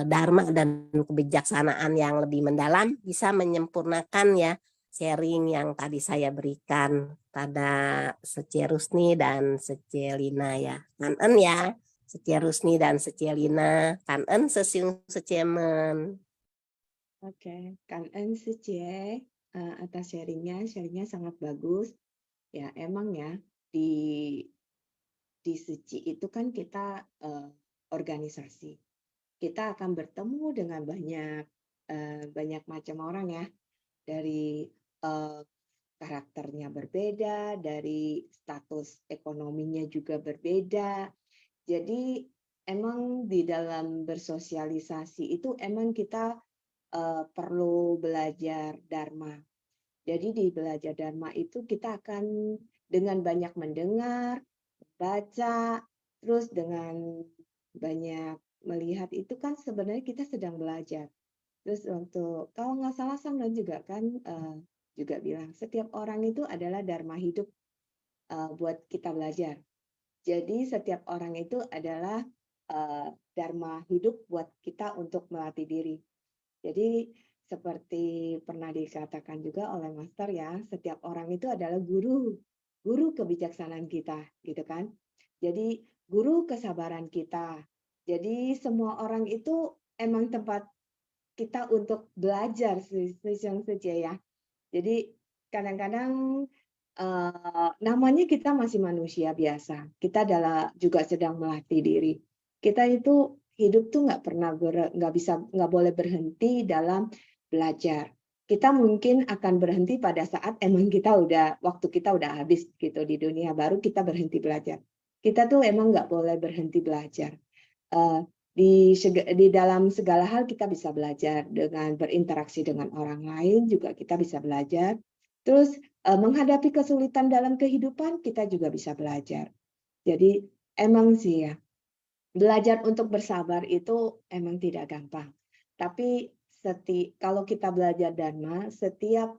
dharma dan kebijaksanaan yang lebih mendalam bisa menyempurnakan ya sharing yang tadi saya berikan pada Sece Rusni dan Sece Lina ya. Kanen ya, Sece Rusni dan Sece Lina, kanen sesiung secemen. Oke, kanen Sece atas sharingnya sangat bagus. Ya emang ya di Seci itu kan kita organisasi. Kita akan bertemu dengan banyak macam orang ya, dari karakternya berbeda, dari status ekonominya juga berbeda. Jadi emang di dalam bersosialisasi itu emang kita perlu belajar Dharma. Jadi di belajar Dharma itu kita akan dengan banyak mendengar, baca, terus dengan banyak melihat itu kan sebenarnya kita sedang belajar. Terus untuk kalau nggak salah Samlan juga kan juga bilang setiap orang itu adalah dharma hidup buat kita belajar. Jadi setiap orang itu adalah dharma hidup buat kita untuk melatih diri. Jadi seperti pernah dikatakan juga oleh Master ya, setiap orang itu adalah guru kebijaksanaan kita, gitu kan. Jadi guru kesabaran kita. Jadi semua orang itu emang tempat kita untuk belajar saja ya. Jadi kadang-kadang namanya kita masih manusia biasa. Kita juga sedang melatih diri. Kita itu hidup tuh nggak boleh berhenti dalam belajar. Kita mungkin akan berhenti pada saat emang waktu kita udah habis gitu di dunia, baru kita berhenti belajar. Kita tuh emang nggak boleh berhenti belajar. Di dalam segala hal kita bisa belajar, dengan berinteraksi dengan orang lain juga kita bisa belajar. Terus menghadapi kesulitan dalam kehidupan kita juga bisa belajar. Jadi emang sih ya, belajar untuk bersabar itu emang tidak gampang. Tapi kalau kita belajar Dharma, setiap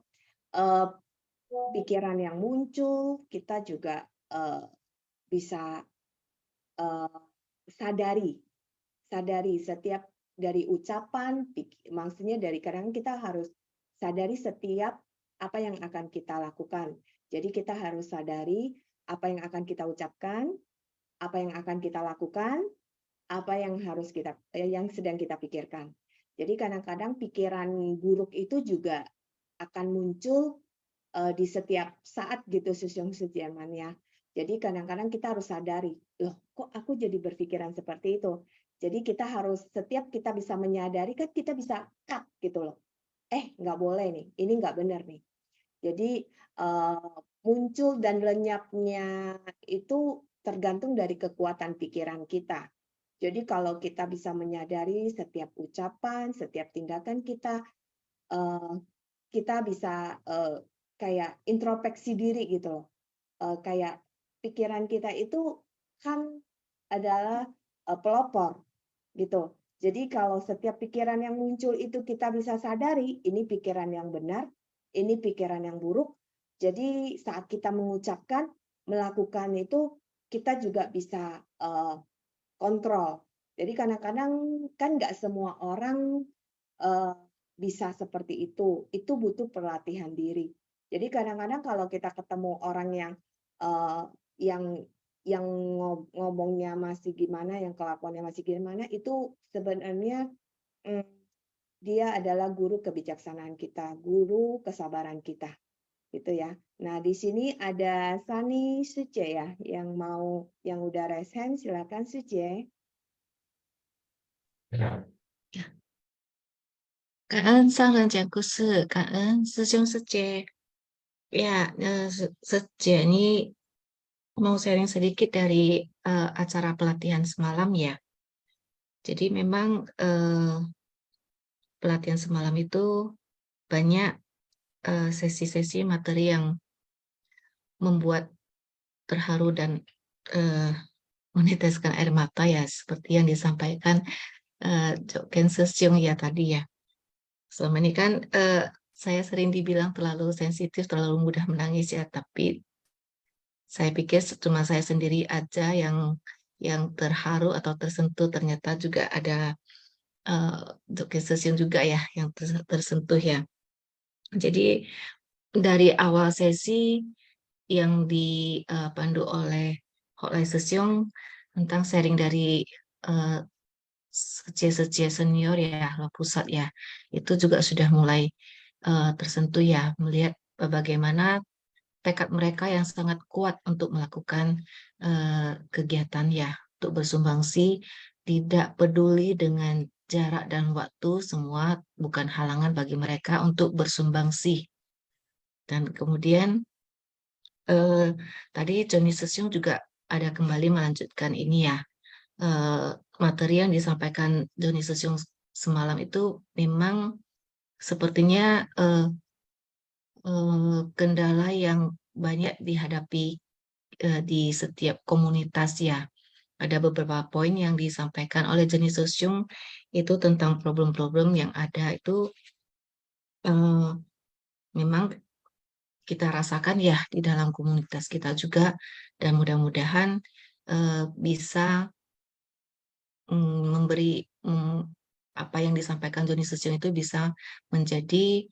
pikiran yang muncul kita juga bisa sadari setiap dari ucapan, maksudnya dari kadang kita harus sadari setiap apa yang akan kita lakukan. Jadi kita harus sadari apa yang akan kita ucapkan, apa yang akan kita lakukan, apa yang sedang kita pikirkan. Jadi kadang-kadang pikiran buruk itu juga akan muncul di setiap saat gitu Susyong Sujeman ya. Jadi kadang-kadang kita harus sadari, loh kok aku jadi berpikiran seperti itu. Jadi kita harus, setiap kita bisa menyadari kan kita bisa cut gitu loh. Nggak boleh nih, ini nggak benar nih. Jadi muncul dan lenyapnya itu tergantung dari kekuatan pikiran kita. Jadi kalau kita bisa menyadari setiap ucapan, setiap tindakan kita, kita bisa kayak introspeksi diri gitu loh. Kayak pikiran kita itu kan adalah pelopor gitu. Jadi kalau setiap pikiran yang muncul itu kita bisa sadari, ini pikiran yang benar, ini pikiran yang buruk. Jadi saat kita mengucapkan, melakukan itu, kita juga bisa kontrol. Jadi kadang-kadang kan nggak semua orang bisa seperti itu. Itu butuh pelatihan diri. Jadi kadang-kadang kalau kita ketemu orang yang ngomongnya masih gimana, yang kelakuannya masih gimana, itu sebenarnya dia adalah guru kebijaksanaan kita, guru kesabaran kita, gitu ya. Nah, di sini ada Sani Suce ya, yang udah raise hand, silakan Suce. Cảm ơn Sang lần讲故事，感恩师兄师姐。Ya, Sejak ini mau sharing sedikit dari acara pelatihan semalam ya. Jadi memang pelatihan semalam itu banyak sesi-sesi materi yang membuat terharu dan meneteskan air mata ya, seperti yang disampaikan Joken Sesyung ya tadi ya. Selama ini kan saya sering dibilang terlalu sensitif, terlalu mudah menangis ya, tapi saya pikir cuma saya sendiri aja yang terharu atau tersentuh. Ternyata juga ada Joken juga ya yang tersentuh ya. Jadi dari awal sesi yang dipandu oleh Hoklai Sesyong tentang sharing dari Sejak senior ya, pusat ya, itu juga sudah mulai tersentuh ya, melihat bagaimana tekad mereka yang sangat kuat untuk melakukan kegiatan ya, untuk bersumbangsi, tidak peduli dengan jarak dan waktu, semua bukan halangan bagi mereka untuk bersumbangsi. Dan kemudian tadi Johnny Sesyung juga ada kembali melanjutkan ini ya, materi yang disampaikan Johnny Sesyung semalam itu memang sepertinya kendala yang banyak dihadapi di setiap komunitas ya. Ada beberapa poin yang disampaikan oleh Johnny Sesyung itu tentang problem-problem yang ada itu memang kita rasakan ya di dalam komunitas kita juga, dan mudah-mudahan bisa memberi apa yang disampaikan Johnny Sesyung itu bisa menjadi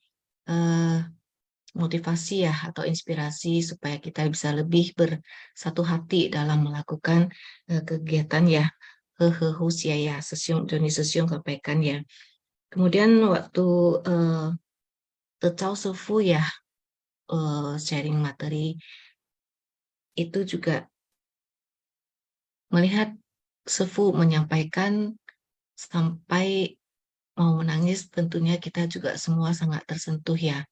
motivasi ya atau inspirasi supaya kita bisa lebih bersatu hati dalam melakukan kegiatan ya Husia ya Johnny Sesyung sampaikan ya. Kemudian waktu Tetau Sefu ya sharing materi itu juga melihat Sefu menyampaikan sampai mau menangis, tentunya kita juga semua sangat tersentuh ya.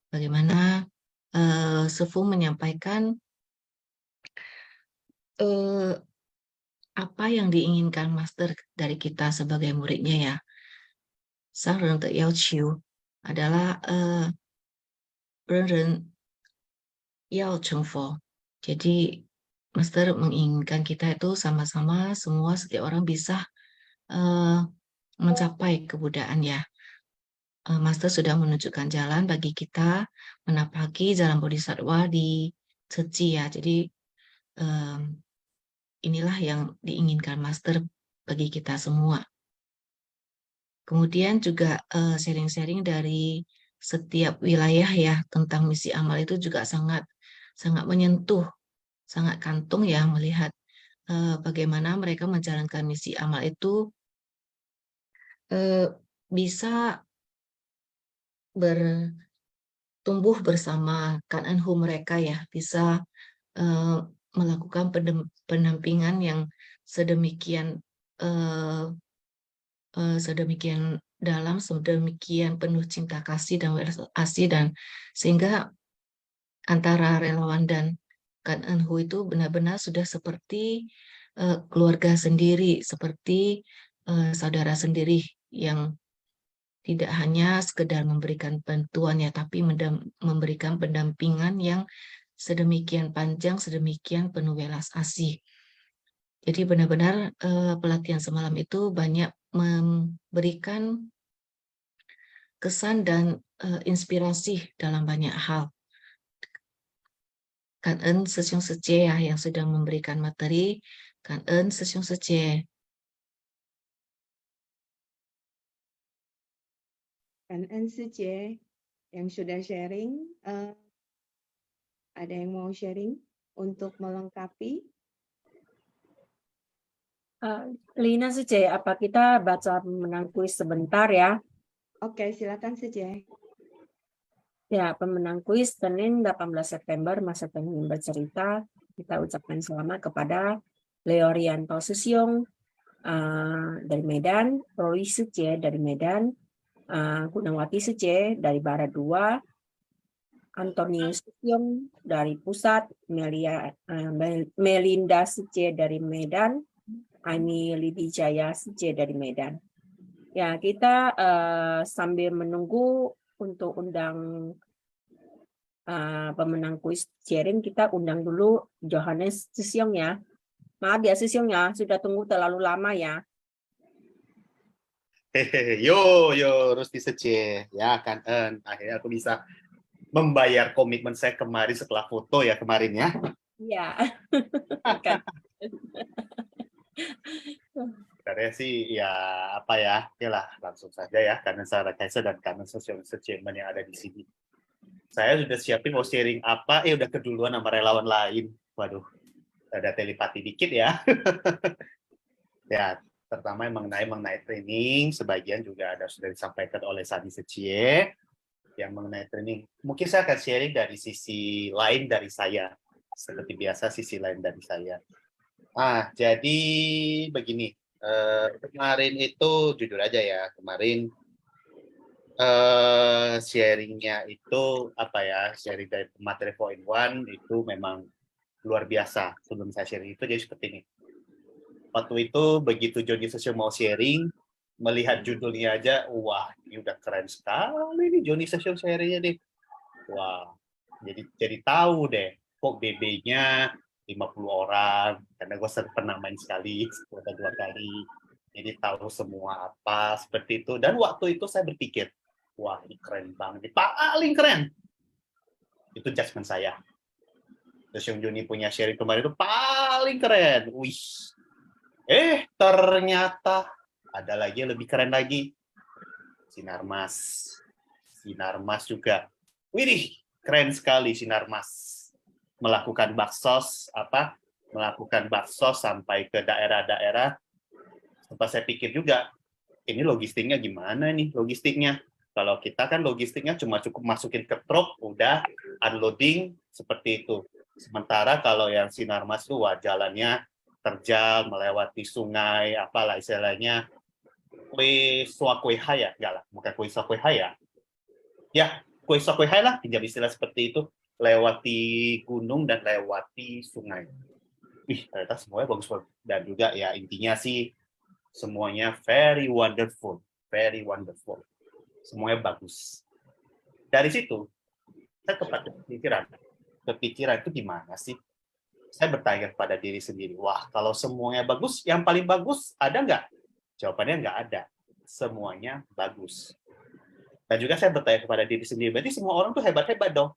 Bagaimana Sefu menyampaikan apa yang diinginkan Master dari kita sebagai muridnya ya. Sang Ren de Yao Qiu adalah Ren Ren Yao Cheng Fo. Jadi Master menginginkan kita itu sama-sama semua setiap orang bisa mencapai kebudayaan ya. Master sudah menunjukkan jalan bagi kita menapaki jalan bodhisattva di Ceci ya. Jadi inilah yang diinginkan Master bagi kita semua. Kemudian juga sharing-sharing dari setiap wilayah ya tentang misi amal itu juga sangat menyentuh, sangat kantung ya melihat bagaimana mereka menjalankan misi amal itu bisa bertumbuh bersama Kanenhu mereka ya, bisa melakukan pendampingan yang sedemikian dalam, sedemikian penuh cinta kasih dan welas asih, dan sehingga antara relawan dan Kan Eun Hu itu benar-benar sudah seperti keluarga sendiri, seperti saudara sendiri yang tidak hanya sekedar memberikan bantuan ya, tapi memberikan pendampingan yang sedemikian panjang, sedemikian penuh welas asih. Jadi benar-benar pelatihan semalam itu banyak memberikan kesan dan inspirasi dalam banyak hal. Cảm ơn sư兄sư姐yang sudah memberikan materi. Cảm ơn sư兄sư姐. Kan En Suje yang sudah sharing, ada yang mau sharing untuk melengkapi? Lina Suje, apa kita baca pemenang kuis sebentar ya? Oke, silakan Suje. Ya, pemenang kuis Senin 18 September masa ingin bercerita. Kita ucapkan selamat kepada Leorianto Susyong dari Medan, Roy Suce dari Medan, Gunawati Suce dari Barat 2, Antonius Susyong dari Pusat, Melinda Suce dari Medan, Ani Lidijaya Suce dari Medan. Ya, kita sambil menunggu untuk undang pemenang kuis sharing, kita undang dulu Johannes Susyong ya. Maaf ya Susyong ya, sudah tunggu terlalu lama ya. Yo, Rusty Sece. Ya, Kan En. Akhirnya aku bisa membayar komitmen saya kemarin setelah foto ya kemarin ya. Iya. Sebenarnya sih ya apa ya, lah langsung saja ya karena Sarah Kaisa dan karena social achievement yang ada di sini. Saya sudah siapin mau sharing apa, udah keduluan sama relawan lain. Waduh, ada telepati dikit ya. Ya, pertama mengenai training, sebagian juga ada sudah disampaikan oleh Sadi Secie yang mengenai training. Mungkin saya akan sharing dari sisi lain dari saya, seperti biasa sisi lain dari saya. Jadi begini. Kemarin itu jujur aja ya, kemarin sharingnya itu apa ya, sharing dari materi 4-in-1 itu memang luar biasa. Sebelum saya sharing itu jadi seperti ini. Waktu itu begitu Johnny Session mau sharing, melihat judulnya aja, wah ini udah keren sekali nih Johnny Session sharingnya nih. Wah, jadi tahu deh kok BB-nya 50 orang, karena gue pernah main sekali, 2 kali, jadi tahu semua apa, seperti itu. Dan waktu itu saya berpikir, wah ini keren banget, paling keren. Itu judgement saya. Terus yang Joni punya sharing kemarin itu paling keren. Wih, ternyata ada lagi yang lebih keren lagi. Sinarmas juga. Widih, keren sekali Sinarmas. Melakukan baksos sampai ke daerah-daerah. Sempat saya pikir juga, ini logistiknya gimana nih logistiknya? Kalau kita kan logistiknya cuma cukup masukin ke truk, udah unloading seperti itu. Sementara kalau yang Sinarmas itu jalannya terjal, melewati sungai, apalah istilahnya, kue Suakuehaya, enggak lah, bukan kue Suakuehaya. Ya, kue Suakuehaya lah, pinjam istilah seperti itu. Lewati gunung dan lewati sungai. Ternyata semuanya bagus. Dan juga ya intinya sih semuanya very wonderful. Semuanya bagus. Dari situ, saya kepikiran itu gimana sih? Saya bertanya kepada diri sendiri, wah kalau semuanya bagus, yang paling bagus ada nggak? Jawabannya nggak ada. Semuanya bagus. Dan juga saya bertanya kepada diri sendiri, berarti semua orang tuh hebat-hebat dong?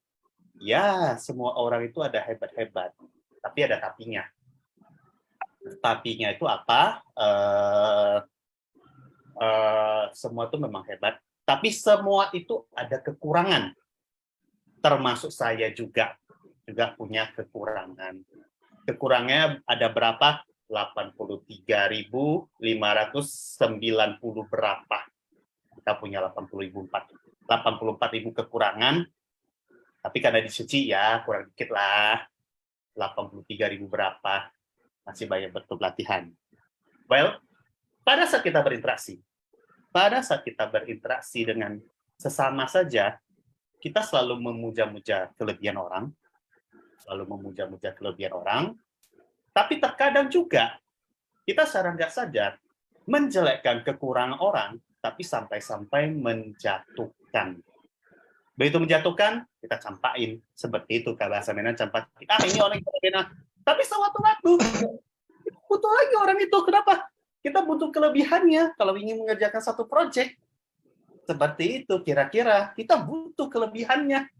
Ya, semua orang itu ada hebat-hebat, tapi ada tapinya. Tapinya itu apa? Semua itu memang hebat, tapi semua itu ada kekurangan. Termasuk saya juga punya kekurangan. Kekurangannya ada berapa? 83.590 berapa? Kita punya 84.000 kekurangan. Tapi karena disuci ya kurang dikit lah, 83.000 berapa, masih banyak betul latihan. Well, pada saat kita berinteraksi dengan sesama saja, kita selalu memuja-muja kelebihan orang, lalu memuja-muja kelebihan orang, tapi terkadang juga kita secara nggak sadar menjelekkan kekurangan orang, tapi sampai-sampai menjatuhkan. Begitu menjatuhkan, kita campain. Seperti itu, kalau bahasa Medan campak. Ini orang yang berbeda. Tapi sewaktu waktu, butuh lagi orang itu. Kenapa? Kita butuh kelebihannya kalau ingin mengerjakan satu proyek. Seperti itu, kira-kira kita butuh kelebihannya.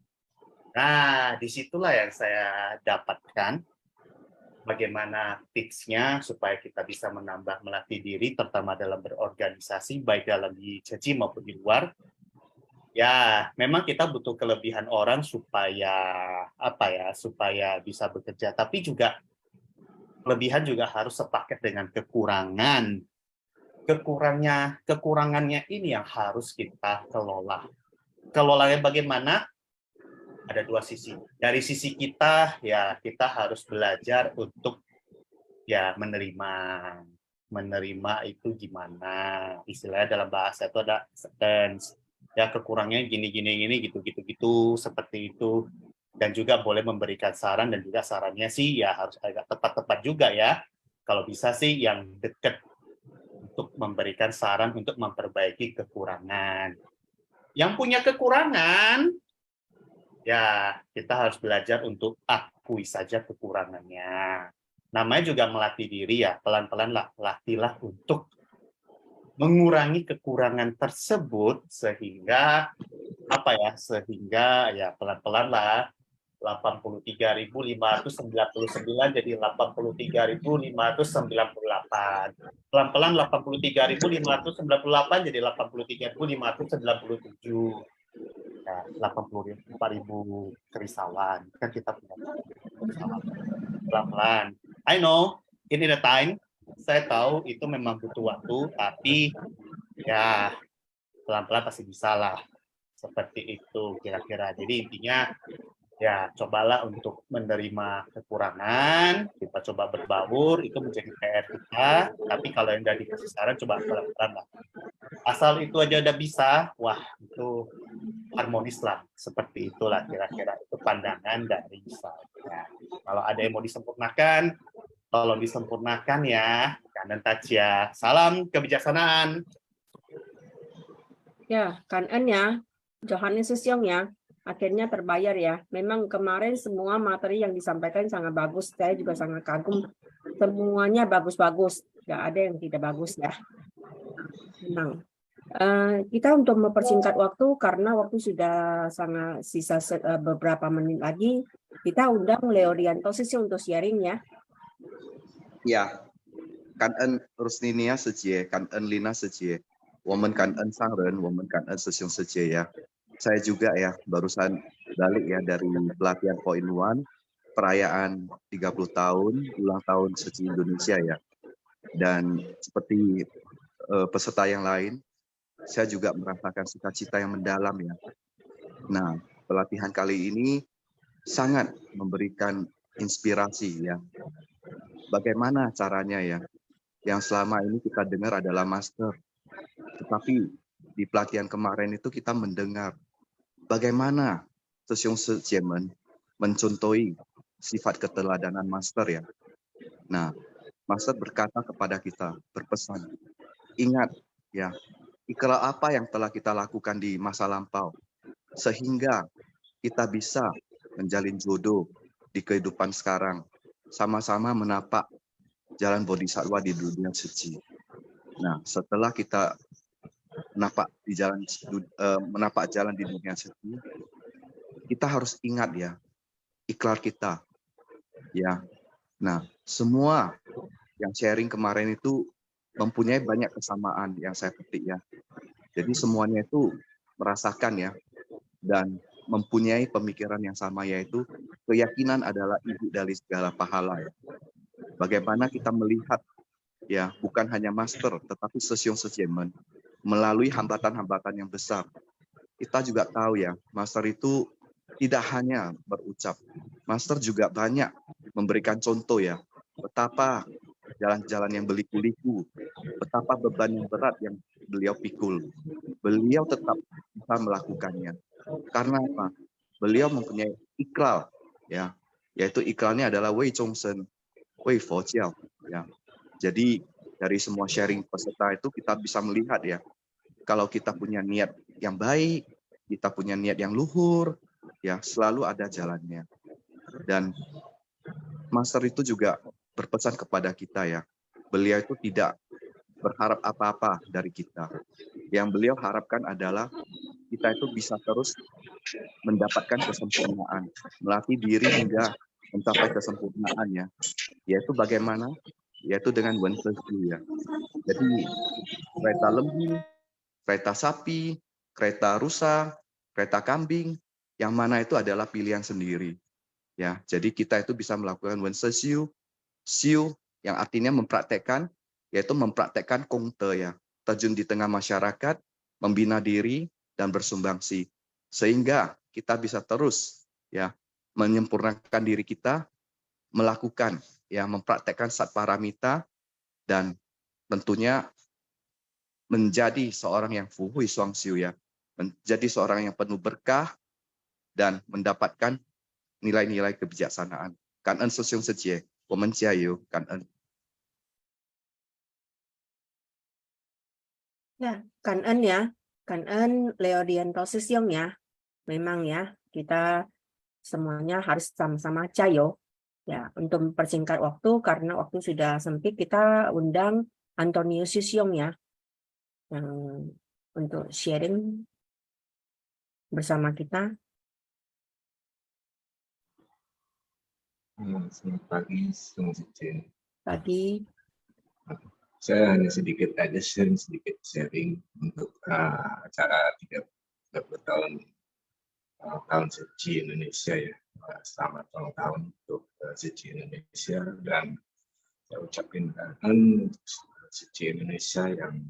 Nah, disitulah yang saya dapatkan bagaimana tipsnya supaya kita bisa menambah melatih diri, terutama dalam berorganisasi, baik dalam di CC maupun di luar. Ya, memang kita butuh kelebihan orang supaya supaya bisa bekerja. Tapi juga kelebihan juga harus sepaket dengan kekurangan. Kekurangannya ini yang harus kita kelola. Kelolanya bagaimana? Ada dua sisi. Dari sisi kita, ya kita harus belajar untuk ya menerima itu gimana. Istilahnya dalam bahasa itu ada acceptance. Ya kekurangannya gini gitu seperti itu. Dan juga boleh memberikan saran, dan juga sarannya sih ya harus agak tepat-tepat juga ya. Kalau bisa sih yang dekat untuk memberikan saran untuk memperbaiki kekurangan. Yang punya kekurangan, ya kita harus belajar untuk akui saja kekurangannya. Namanya juga melatih diri ya, pelan-pelan latihlah untuk mengurangi kekurangan tersebut sehingga ya pelan-pelan lah 83.599 jadi 83.598. Pelan-pelan 83.598 jadi 83.597. Ya, 84.000 kerisauan. Kan kita punya kerisauan. Pelan-pelan. I know, ini the time. Saya tahu itu memang butuh waktu, tapi ya pelan-pelan pasti bisa lah. Seperti itu kira-kira. Jadi intinya ya cobalah untuk menerima kekurangan, kita coba berbaur, itu menjadi PR kita. Tapi kalau yang udah dikasih saran, coba pelan-pelan lah. Asal itu aja udah bisa, wah itu harmonis lah. Seperti itulah kira-kira itu pandangan dari saya. Kalau ada yang mau disempurnakan, tolong disempurnakan ya. Kanan touch ya. Salam kebijaksanaan. Ya, kan ya, Johannes Sesyong ya, akhirnya terbayar ya. Memang kemarin semua materi yang disampaikan sangat bagus. Saya juga sangat kagum. Semuanya bagus-bagus. Nggak ada yang tidak bagus ya. Senang. Kita untuk mempersingkat waktu, karena waktu sudah sangat sisa beberapa menit lagi, kita undang Leo Rianto Sesyong untuk sharing ya. Ya, Kan-en Rusninia Sejie, Kan-en Lina Sejie, Woman Kan-en Sangren, Woman Kan-en Sesyong Sejie ya. Saya juga ya barusan balik ya dari pelatihan Point One, perayaan 30 tahun ulang tahun Sejie Indonesia ya. Dan seperti peserta yang lain, saya juga merasakan sukacita yang mendalam ya. Nah, pelatihan kali ini sangat memberikan inspirasi ya. Bagaimana caranya ya? Yang selama ini kita dengar adalah master. Tetapi di pelatihan kemarin itu kita mendengar bagaimana Sesyong Sejie mencontohi sifat keteladanan master ya. Nah, master berkata kepada kita, berpesan, ingat ya, ikhlas apa yang telah kita lakukan di masa lampau, sehingga kita bisa menjalin jodoh di kehidupan sekarang, sama-sama menapak jalan bodhisattva di dunia suci. Nah, setelah kita menapak jalan di dunia suci, kita harus ingat ya, ikhlas kita. Ya, nah semua yang sharing kemarin itu mempunyai banyak kesamaan yang saya petik ya. Jadi semuanya itu merasakan ya, dan mempunyai pemikiran yang sama, yaitu keyakinan adalah ibu dari segala pahala ya. Bagaimana kita melihat ya, bukan hanya master tetapi Sesyong Sejie melalui hambatan-hambatan yang besar. Kita juga tahu ya, master itu tidak hanya berucap, master juga banyak memberikan contoh ya, betapa jalan-jalan yang berliku-liku, betapa beban yang berat yang beliau pikul. Beliau tetap bisa melakukannya. Karena apa? Beliau mempunyai ikhlas ya, yaitu iklannya adalah Wei Zhongsheng, Wei Fojiao. Ya. Jadi dari semua sharing peserta itu kita bisa melihat ya, kalau kita punya niat yang baik, kita punya niat yang luhur, ya selalu ada jalannya. Dan Master itu juga berpesan kepada kita ya, beliau itu tidak berharap apa-apa dari kita. Yang beliau harapkan adalah kita itu bisa terus mendapatkan kesempurnaan, melatih diri hingga mencapai kesempurnaannya. Yaitu bagaimana? Yaitu dengan Wenfengyu ya. Jadi kereta lembu, kereta sapi, kereta rusa, kereta kambing, yang mana itu adalah pilihan sendiri. Ya, jadi kita itu bisa melakukan Wenfengyu, Xiu, yang artinya mempraktekkan, yaitu mempraktekkan Kongte ya, terjun di tengah masyarakat, membina diri dan bersumbangsi, sehingga kita bisa terus ya menyempurnakan diri kita, melakukan ya mempraktekkan Satparamita, dan tentunya menjadi seorang yang Fuhui Shuangxiu ya, menjadi seorang yang penuh berkah dan mendapatkan nilai-nilai kebijaksanaan. Kan en Sesiong Sejie, Women Jiayu, kan en. Ya, kan-en ya, kan-en Leodianto Sesiong ya. Memang ya, kita semuanya harus sama-sama cayo. Ya, untuk mempersingkat waktu, karena waktu sudah sempit, kita undang Antonio Sesiong ya, yang untuk sharing bersama kita. Selamat pagi, Sung Sejie. Pagi. Saya hanya sedikit sharing untuk acara 30 tahun tahun Sejie Indonesia ya. Selamat ulang tahun untuk Sejie Indonesia, dan saya ucapin kangen Sejie Indonesia yang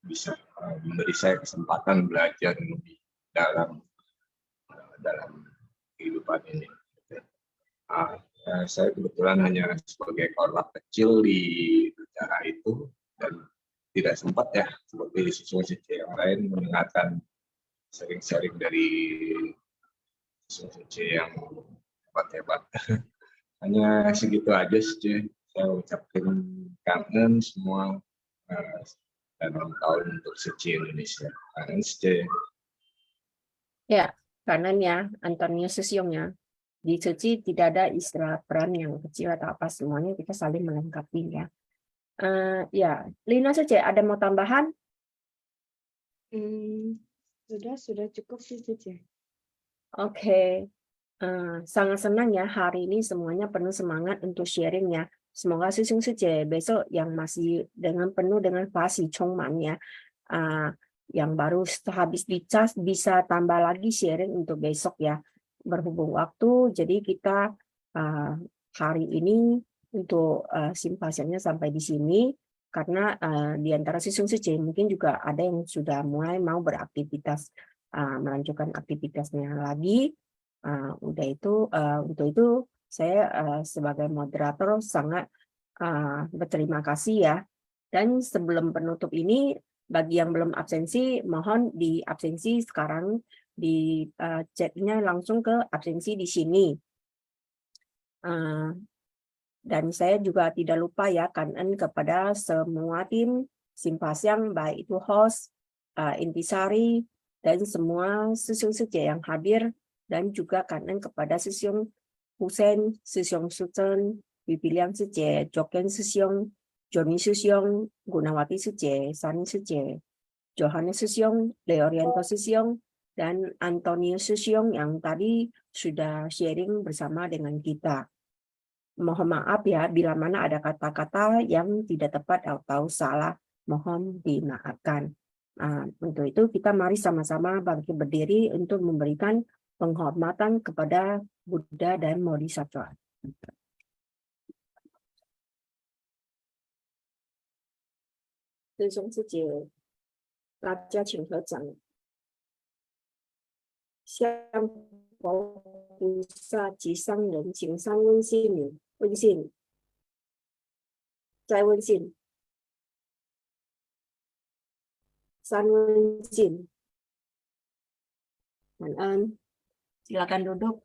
bisa memberi saya kesempatan belajar lebih dalam kehidupan ini. Saya kebetulan hanya sebagai korlap kecil di acara itu dan tidak sempat ya seperti siswa-siswa yang lain mendengarkan sharing-sharing dari siswa-siswa yang hebat-hebat. Hanya segitu aja sih. Saya ucapkan kangen semua dan ulang tahun untuk Sejie Indonesia. Kangen sih. Ya, kanan ya, Antonio Sesiong ya. Di Sejie tidak ada istilah peran yang kecil atau apa, semuanya kita saling melengkapi ya. Ya, Lina saja ada mau tambahan? Sudah cukup sih, Cici. Oke. Sangat senang ya hari ini semuanya penuh semangat untuk sharing ya. Semoga Sesiong Sejie besok yang masih penuh dengan fasih Chongman ya. Yang baru habis dicas bisa tambah lagi sharing untuk besok ya. Berhubung waktu, jadi kita hari ini untuk simpasiannya sampai di sini, karena di antara Sesiong Sejie mungkin juga ada yang sudah mulai mau beraktivitas, melanjutkan aktivitasnya lagi. Untuk itu saya sebagai moderator sangat berterima kasih ya. Dan sebelum penutup ini, bagi yang belum absensi, mohon di absensi sekarang di chatnya langsung ke absensi di sini. Dan saya juga tidak lupa ya kanen kepada semua tim Simpasiang, baik itu host, Intisari, dan semua Sesiong Sejie yang hadir, dan juga kanen kepada Sesiong Hussein, Sesiong Sutton, Bibiliang Sejie, Joken Sesiong, Johnny Sesiong, Gunawati Sejie, Sani Sejie, Johannes Sesiong, Leorianto Sesiong, dan Antonio Sesiong yang tadi sudah sharing bersama dengan kita. Mohon maaf ya bila mana ada kata-kata yang tidak tepat atau salah, mohon dimaafkan. Untuk itu kita mari sama-sama bangkit berdiri untuk memberikan penghormatan kepada Buddha dan Bodhisattva. Sesiong Sejie, 大家请合掌。向佛菩萨及商人请上温馨，再温馨，三温馨。感恩，silakan duduk.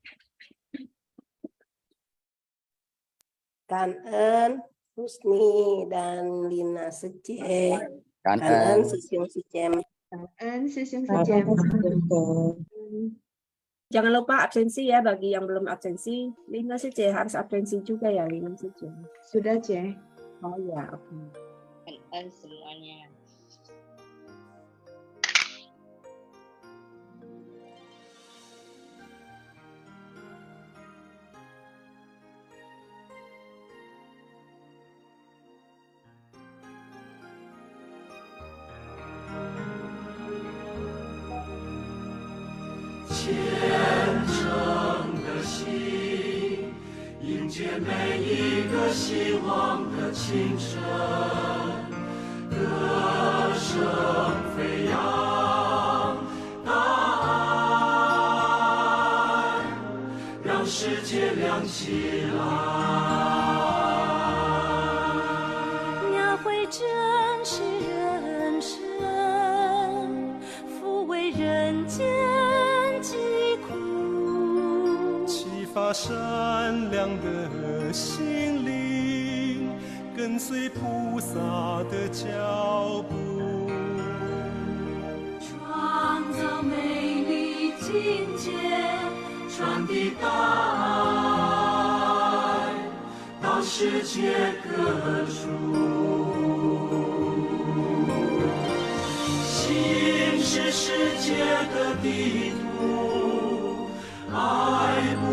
Kangen Husni dan Lina Sece. Kangen Kangen. Susyung Sujem. Kangen Susyung Sujem. Jangan lupa absensi ya bagi yang belum absensi. Lina saja harus absensi juga ya Lina saja. Sudah, C. Oh ya, oke. Kangen semuanya.描绘真实人生，抚慰人间疾苦，启发善良的心灵，跟随菩萨的脚步，创造美丽境界，传递大爱到世界各处。心是世界的地图，爱不